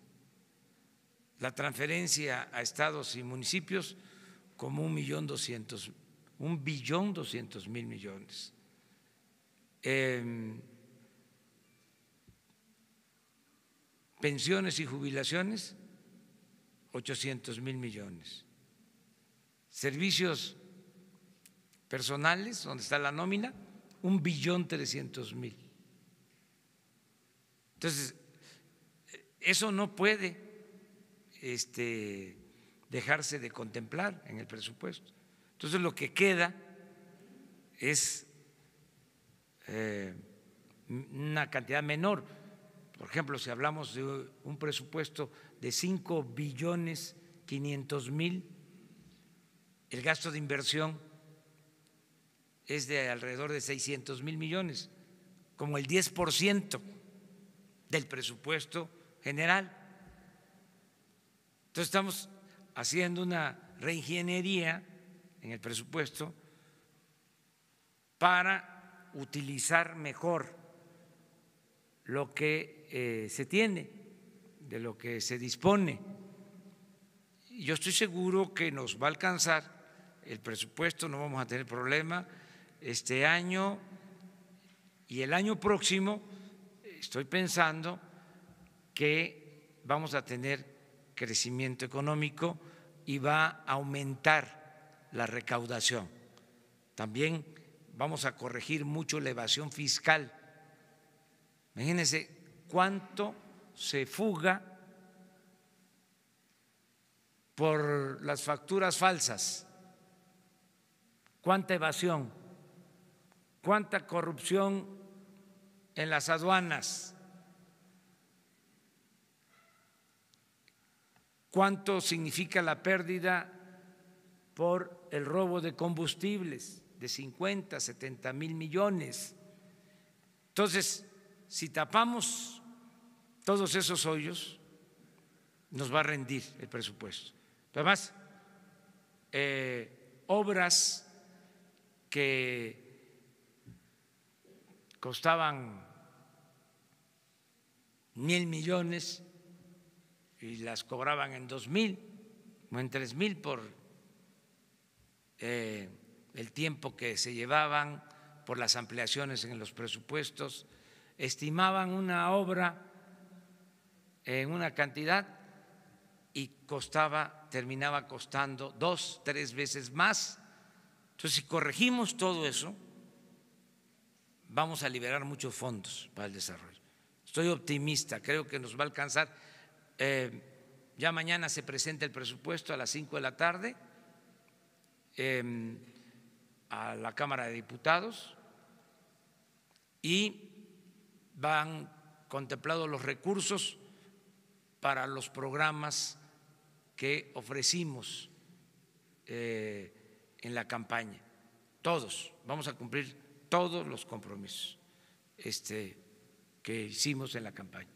La transferencia a estados y municipios, como 1.200.000 millones. Pensiones y jubilaciones, 800,000 millones. Servicios personales, donde está la nómina, 1.300.000. Entonces, eso no puede dejarse de contemplar en el presupuesto. Entonces, lo que queda es una cantidad menor. Por ejemplo, si hablamos de un presupuesto de 5.500.000.000, el gasto de inversión es de alrededor de 600,000 millones, como el 10% del presupuesto general. Entonces estamos haciendo una reingeniería en el presupuesto para utilizar mejor lo que se tiene, de lo que se dispone. Yo estoy seguro que nos va a alcanzar el presupuesto, no vamos a tener problema este año y el año próximo. Estoy pensando que vamos a tener crecimiento económico y va a aumentar la recaudación. También vamos a corregir mucho la evasión fiscal. Imagínense cuánto se fuga por las facturas falsas, cuánta evasión, cuánta corrupción en las aduanas, cuánto significa la pérdida por el robo de combustibles de 50, 70 mil millones. Entonces, si tapamos todos esos hoyos, nos va a rendir el presupuesto. Pero además, obras que costaban 1,000 millones y las cobraban en 2,000 o en 3,000 por el tiempo que se llevaban, por las ampliaciones en los presupuestos. Estimaban una obra en una cantidad y terminaba costando 2, 3 veces más. Entonces, si corregimos todo eso, vamos a liberar muchos fondos para el desarrollo. Estoy optimista, creo que nos va a alcanzar. Ya mañana se presenta el presupuesto a las 5 de la tarde a la Cámara de Diputados y van contemplados los recursos para los programas que ofrecimos en la campaña. Todos, vamos a cumplir todos los compromisos que hicimos en la campaña.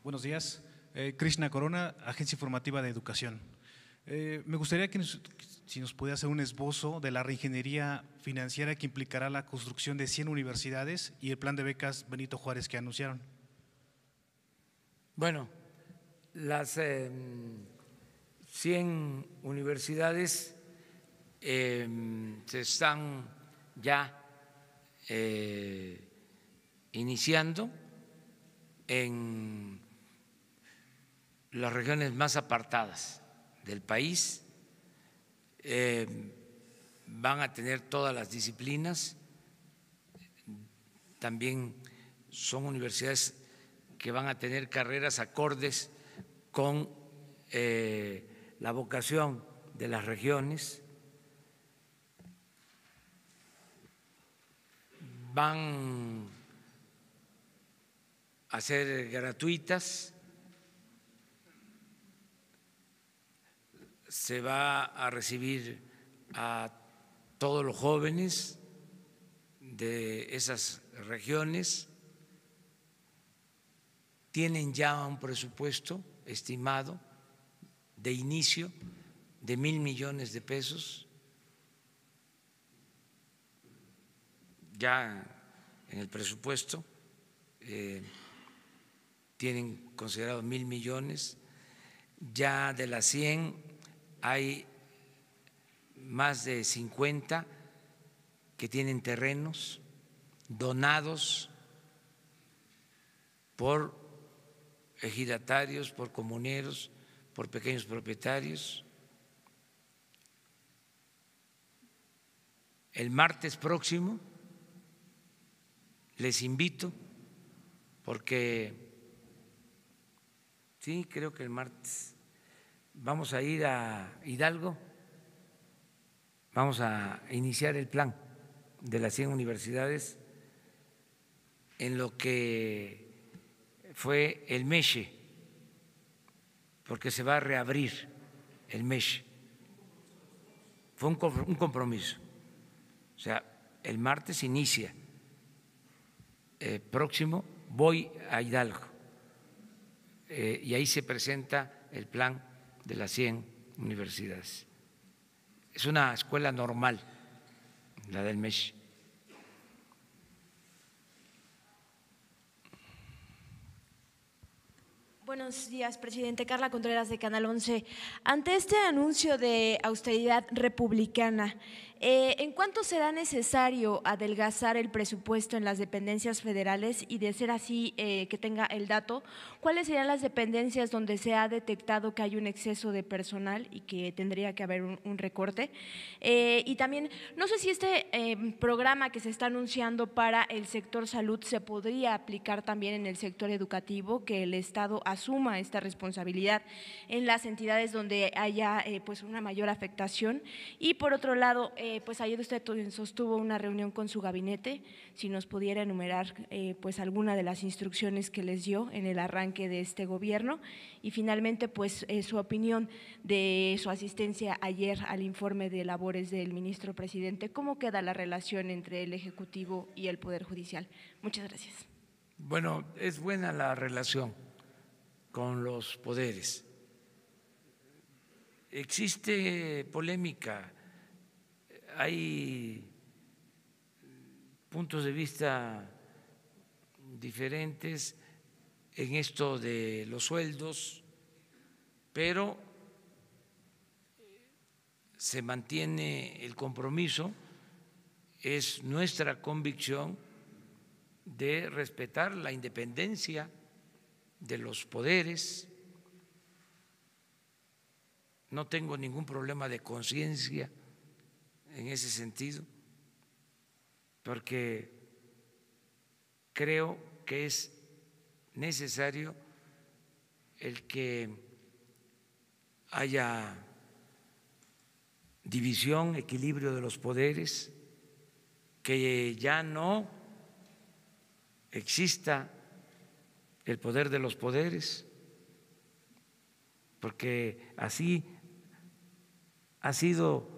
Buenos días. Krishna Corona, Agencia Informativa de Educación. Me gustaría que si nos pudiera hacer un esbozo de la reingeniería financiera que implicará la construcción de 100 universidades y el plan de becas Benito Juárez que anunciaron. Bueno, las 100 universidades se están ya iniciando en las regiones más apartadas del país. Van a tener todas las disciplinas. También son universidades que van a tener carreras acordes con la vocación de las regiones. Van a ser gratuitas. Se va a recibir a todos los jóvenes de esas regiones. Tienen ya un presupuesto estimado de inicio de 1,000 millones de pesos. Ya en el presupuesto tienen considerado 1,000 millones. Ya de las 100 hay más de 50 que tienen terrenos donados por ejidatarios, por comuneros, por pequeños propietarios. El martes próximo les invito, porque sí, creo que el martes vamos a ir a Hidalgo, vamos a iniciar el plan de las 100 universidades en lo que fue el MESHE, porque se va a reabrir el MESHE. Fue un compromiso. O sea, el martes inicia próximo voy a Hidalgo y ahí se presenta el plan de las 100 universidades. Es una escuela normal, la del MESH. Buenos días, presidente. Carla Contreras, de Canal 11. Ante este anuncio de austeridad republicana, ¿en cuánto será necesario adelgazar el presupuesto en las dependencias federales? Y de ser así, que tenga el dato, ¿cuáles serían las dependencias donde se ha detectado que hay un exceso de personal y que tendría que haber un recorte? Y también, no sé si este programa que se está anunciando para el sector salud se podría aplicar también en el sector educativo, que el Estado asuma esta responsabilidad en las entidades donde haya pues una mayor afectación. Y por otro lado, pues ayer usted sostuvo una reunión con su gabinete, si nos pudiera enumerar pues alguna de las instrucciones que les dio en el arranque de este gobierno. Y finalmente, pues su opinión de su asistencia ayer al informe de labores del ministro presidente. ¿Cómo queda la relación entre el Ejecutivo y el Poder Judicial? Muchas gracias. Bueno, es buena la relación con los poderes. Existe polémica, hay puntos de vista diferentes en esto de los sueldos, pero se mantiene el compromiso, es nuestra convicción de respetar la independencia de los poderes. No tengo ningún problema de conciencia en ese sentido, porque creo que es necesario el que haya división, equilibrio de los poderes, que ya no exista el poder de los poderes, porque así ha sido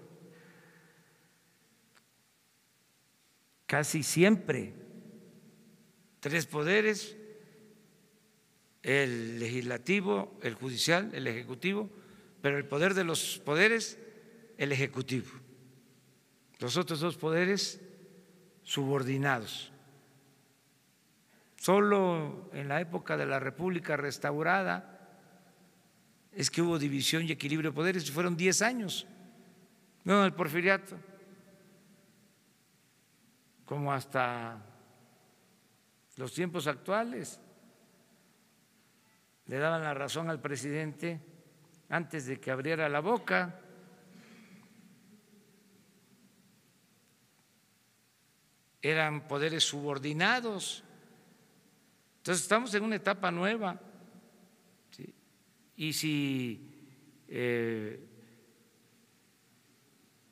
casi siempre: 3 poderes, el legislativo, el judicial, el ejecutivo, pero el poder de los poderes, el ejecutivo. Los otros 2 poderes subordinados. Solo en la época de la República restaurada es que hubo división y equilibrio de poderes, y fueron 10 años. No, el porfiriato, como hasta los tiempos actuales, le daban la razón al presidente antes de que abriera la boca. Eran poderes subordinados. Entonces estamos en una etapa nueva, ¿sí? Y si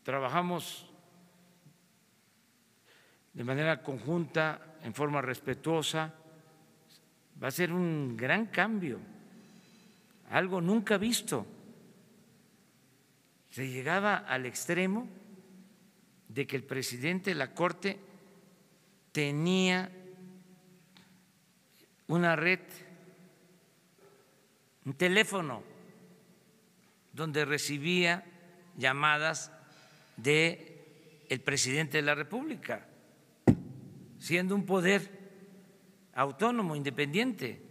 trabajamos de manera conjunta, en forma respetuosa, va a ser un gran cambio, algo nunca visto. Se llegaba al extremo de que el presidente de la Corte tenía una red, un teléfono donde recibía llamadas del presidente de la República, siendo un poder autónomo, independiente.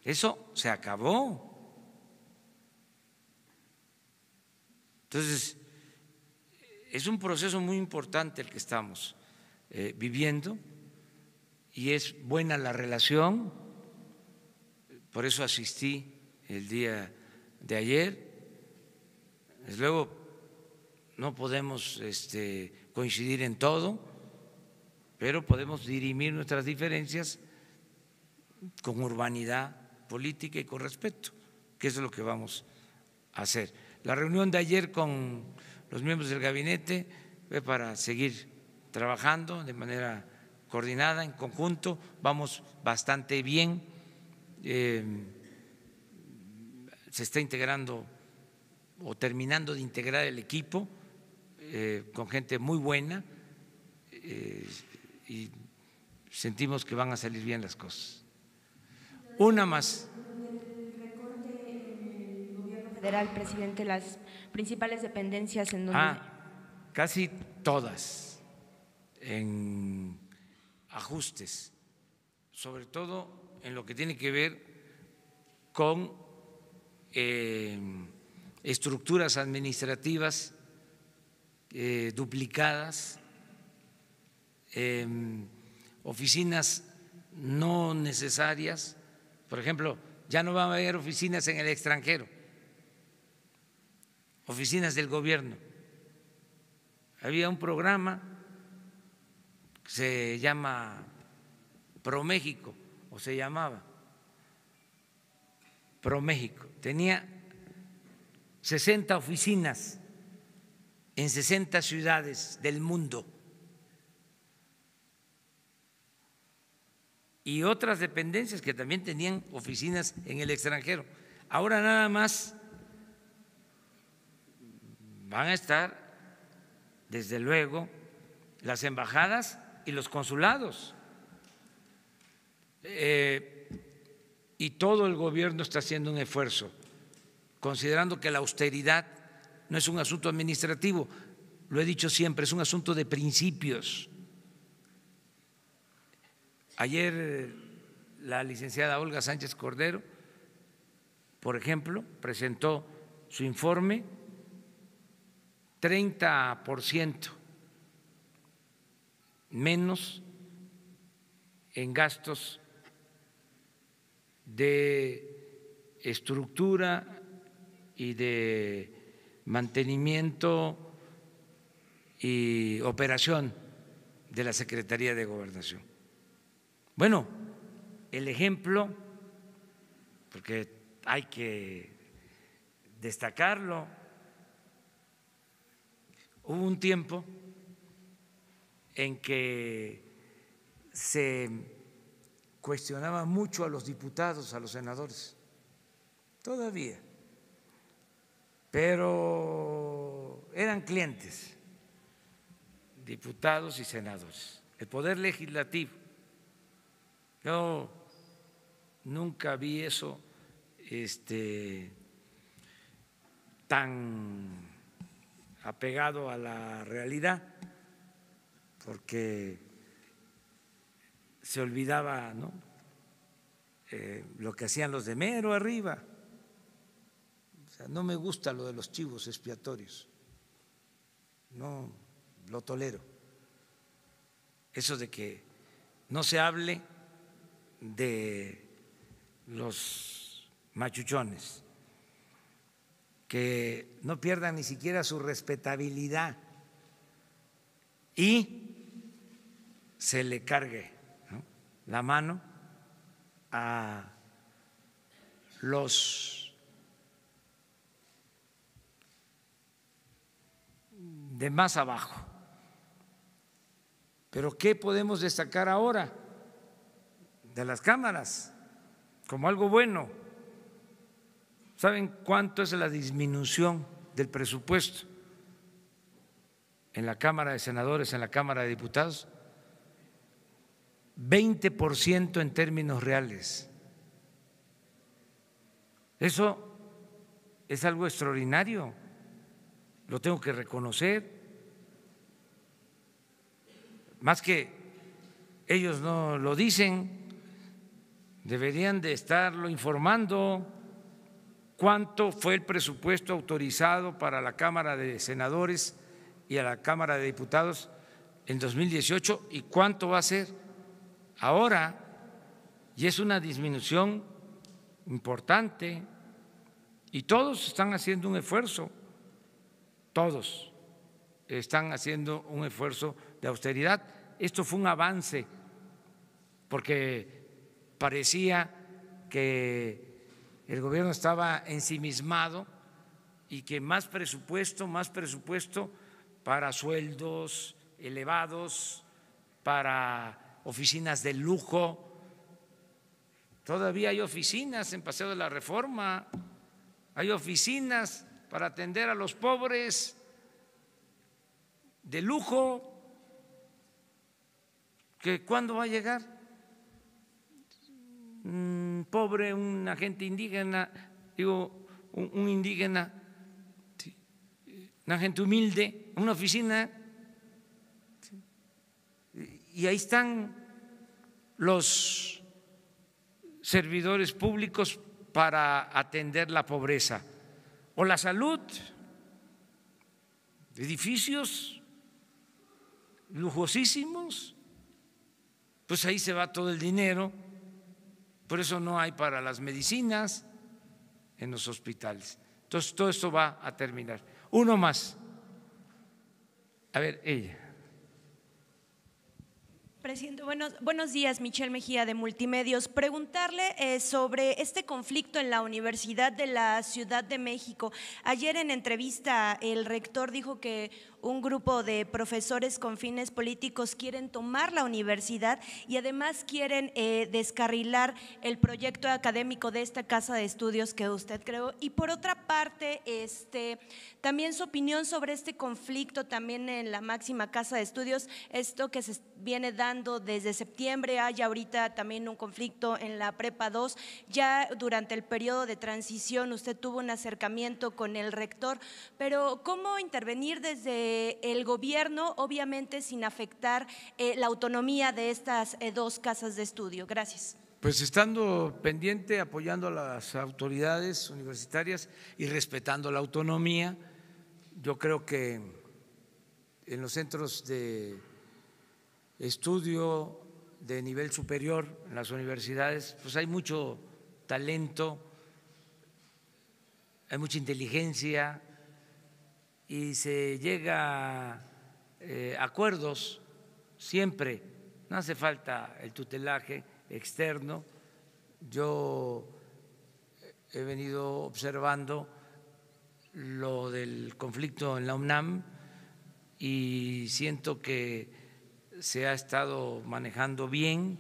Eso se acabó. Entonces, es un proceso muy importante el que estamos viviendo, y es buena la relación. Por eso asistí el día de ayer. Desde luego no podemos coincidir en todo, pero podemos dirimir nuestras diferencias con urbanidad política y con respeto, que es lo que vamos a hacer. La reunión de ayer con los miembros del gabinete fue para seguir trabajando de manera coordinada, en conjunto. Vamos bastante bien. Se está integrando o terminando de integrar el equipo con gente muy buena, y sentimos que van a salir bien las cosas. Una más. Federal, presidente, las principales dependencias en donde… Casi todas en ajustes, sobre todo en lo que tiene que ver con estructuras administrativas duplicadas, oficinas no necesarias. Por ejemplo, ya no va a haber oficinas en el extranjero, oficinas del gobierno. Había un programa que se llama ProMéxico, o se llamaba ProMéxico. Tenía 60 oficinas en 60 ciudades del mundo y otras dependencias que también tenían oficinas en el extranjero. Ahora nada más van a estar, desde luego, las embajadas y los consulados. Y todo el gobierno está haciendo un esfuerzo, considerando que la austeridad no es un asunto administrativo, lo he dicho siempre, es un asunto de principios. Ayer la licenciada Olga Sánchez Cordero, por ejemplo, presentó su informe, 30% menos en gastos de estructura y de mantenimiento y operación de la Secretaría de Gobernación. Bueno, el ejemplo, porque hay que destacarlo, hubo un tiempo en que se cuestionaba mucho a los diputados, a los senadores, todavía, pero eran clientes, diputados y senadores, el Poder Legislativo. Yo nunca vi eso tan apegado a la realidad, porque se olvidaba, ¿no?, lo que hacían los de mero arriba. O sea, no me gusta lo de los chivos expiatorios, no lo tolero. Eso de que no se hable de los machuchones, que no pierdan ni siquiera su respetabilidad y se le cargue, ¿no?, la mano a los de más abajo. Pero ¿qué podemos destacar ahora de las cámaras como algo bueno? ¿Saben cuánto es la disminución del presupuesto en la Cámara de Senadores, en la Cámara de Diputados? 20% en términos reales. Eso es algo extraordinario, lo tengo que reconocer. Más que ellos no lo dicen, deberían de estarlo informando. ¿Cuánto fue el presupuesto autorizado para la Cámara de Senadores y a la Cámara de Diputados en 2018 y cuánto va a ser ahora? Y es una disminución importante y todos están haciendo un esfuerzo, todos están haciendo un esfuerzo de austeridad. Esto fue un avance porque parecía que el gobierno estaba ensimismado y que más presupuesto para sueldos elevados, para oficinas de lujo. Todavía hay oficinas en Paseo de la Reforma, hay oficinas para atender a los pobres de lujo que ¿cuándo va a llegar un pobre, una gente indígena, digo, un indígena, ¿sí?, una gente humilde, una oficina? ¿Sí? Y ahí están los servidores públicos para atender la pobreza. O la salud, edificios lujosísimos, pues ahí se va todo el dinero, por eso no hay para las medicinas en los hospitales. Entonces todo esto va a terminar. Uno más. A ver, ella. Presidente, buenos días, Michelle Mejía de Multimedios. Preguntarle sobre este conflicto en la Universidad de la Ciudad de México. Ayer en entrevista el rector dijo que un grupo de profesores con fines políticos quieren tomar la universidad y además quieren descarrilar el proyecto académico de esta casa de estudios que usted creó. Y por otra parte, también su opinión sobre este conflicto también en la máxima casa de estudios, esto que se viene dando desde septiembre. Hay ahorita también un conflicto en la Prepa 2. Ya durante el periodo de transición usted tuvo un acercamiento con el rector, pero ¿cómo intervenir desde el gobierno, obviamente sin afectar la autonomía de estas dos casas de estudio? Gracias. Pues estando pendiente, apoyando a las autoridades universitarias y respetando la autonomía. Yo creo que en los centros de estudio de nivel superior, en las universidades, pues hay mucho talento, hay mucha inteligencia y se llega a acuerdos siempre. No hace falta el tutelaje externo. Yo he venido observando lo del conflicto en la UNAM y siento que se ha estado manejando bien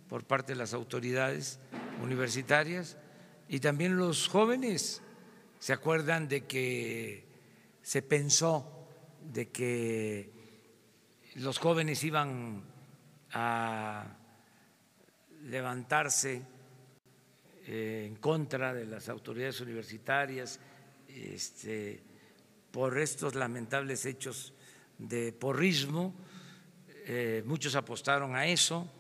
por parte de las autoridades universitarias, y también los jóvenes se acuerdan de que se pensó de que los jóvenes iban a levantarse en contra de las autoridades universitarias por estos lamentables hechos de porrismo. Muchos apostaron a eso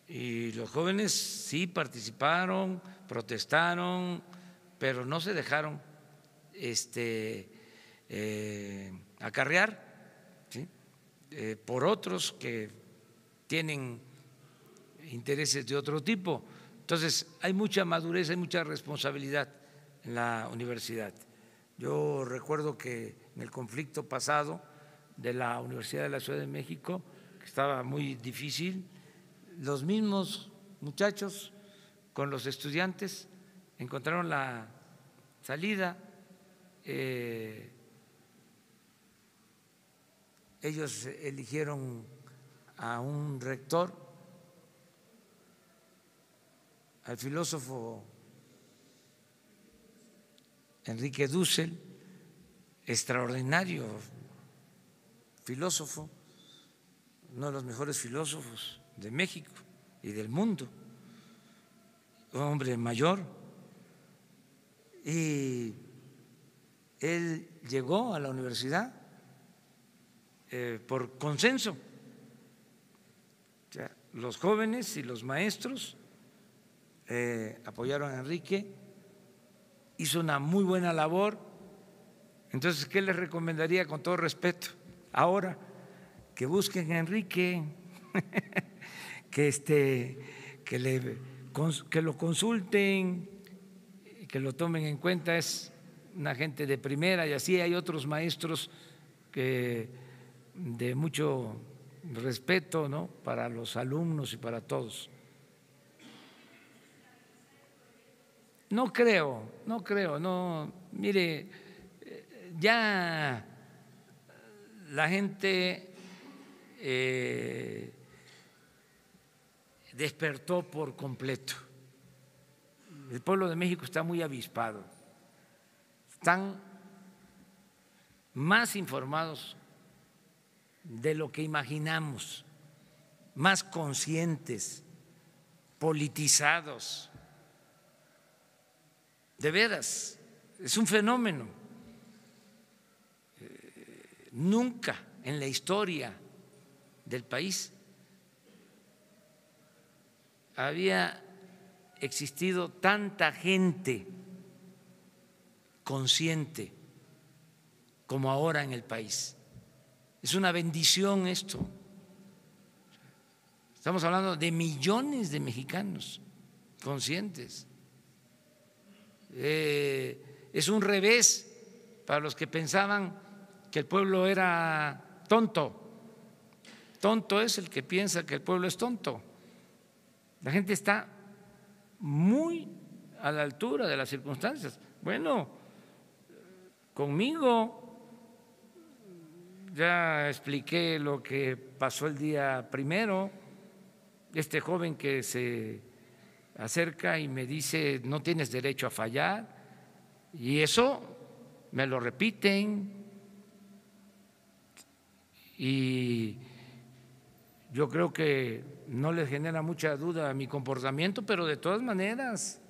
y los jóvenes sí participaron, protestaron, pero no se dejaron acarrear, ¿sí?, por otros que tienen intereses de otro tipo. Entonces hay mucha madurez, hay mucha responsabilidad en la universidad. Yo recuerdo que en el conflicto pasado de la Universidad de la Ciudad de México, que estaba muy difícil, los mismos muchachos con los estudiantes encontraron la salida. Ellos eligieron a un rector, al filósofo Enrique Dussel, extraordinario filósofo, uno de los mejores filósofos de México y del mundo, un hombre mayor, y él llegó a la universidad por consenso. O sea, los jóvenes y los maestros apoyaron a Enrique, hizo una muy buena labor. Entonces, ¿qué les recomendaría con todo respeto? Ahora que busquen a Enrique, que lo consulten, que lo tomen en cuenta. Es una gente de primera, y así hay otros maestros que de mucho respeto, ¿no?, para los alumnos y para todos. No creo, mire, ya la gente despertó por completo. El pueblo de México está muy avispado, están más informados de lo que imaginamos, más conscientes, politizados. De veras, es un fenómeno. Nunca en la historia del país había existido tanta gente consciente como ahora en el país. Es una bendición esto. Estamos hablando de millones de mexicanos conscientes. Es un revés para los que pensaban que el pueblo era tonto. Tonto es el que piensa que el pueblo es tonto. La gente está muy a la altura de las circunstancias. Bueno, conmigo ya expliqué lo que pasó el día primero. Este joven que se acerca y me dice no tienes derecho a fallar, y eso me lo repiten, y yo creo que no les genera mucha duda mi comportamiento, pero de todas maneras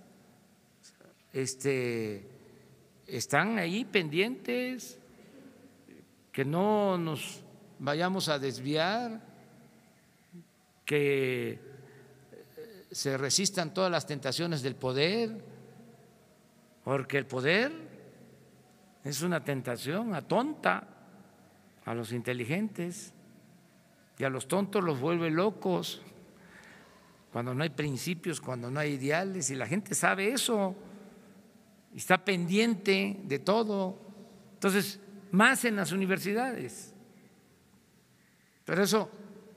están ahí pendientes, que no nos vayamos a desviar, que se resistan todas las tentaciones del poder, porque el poder es una tentación, atonta a los inteligentes y a los tontos los vuelve locos cuando no hay principios, cuando no hay ideales, y la gente sabe eso y está pendiente de todo. Entonces, más en las universidades. Pero eso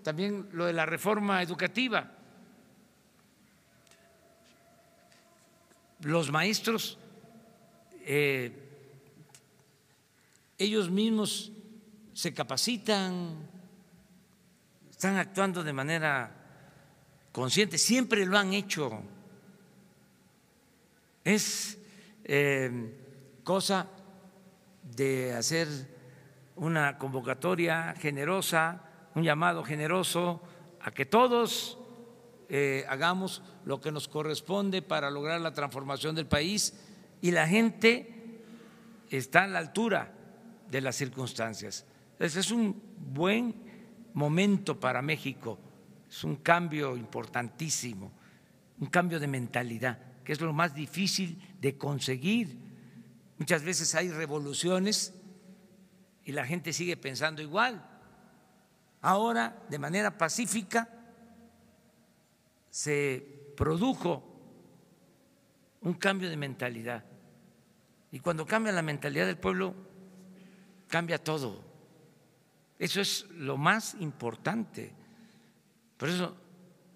también, lo de la reforma educativa. Los maestros, ellos mismos se capacitan, están actuando de manera consciente, siempre lo han hecho. Es cosa de hacer una convocatoria generosa, un llamado generoso a que todos hagamos lo que nos corresponde para lograr la transformación del país, y la gente está a la altura de las circunstancias. Ese es un buen momento para México, es un cambio importantísimo, un cambio de mentalidad, que es lo más difícil de conseguir. Muchas veces hay revoluciones y la gente sigue pensando igual. Ahora, de manera pacífica, se produjo un cambio de mentalidad, y cuando cambia la mentalidad del pueblo, cambia todo. Eso es lo más importante. Por eso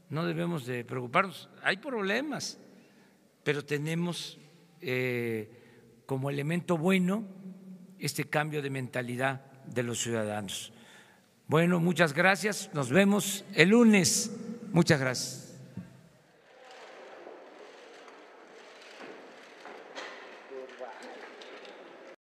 no debemos de preocuparnos. Hay problemas, pero tenemos como elemento bueno este cambio de mentalidad de los ciudadanos. Bueno, muchas gracias. Nos vemos el lunes. Muchas gracias.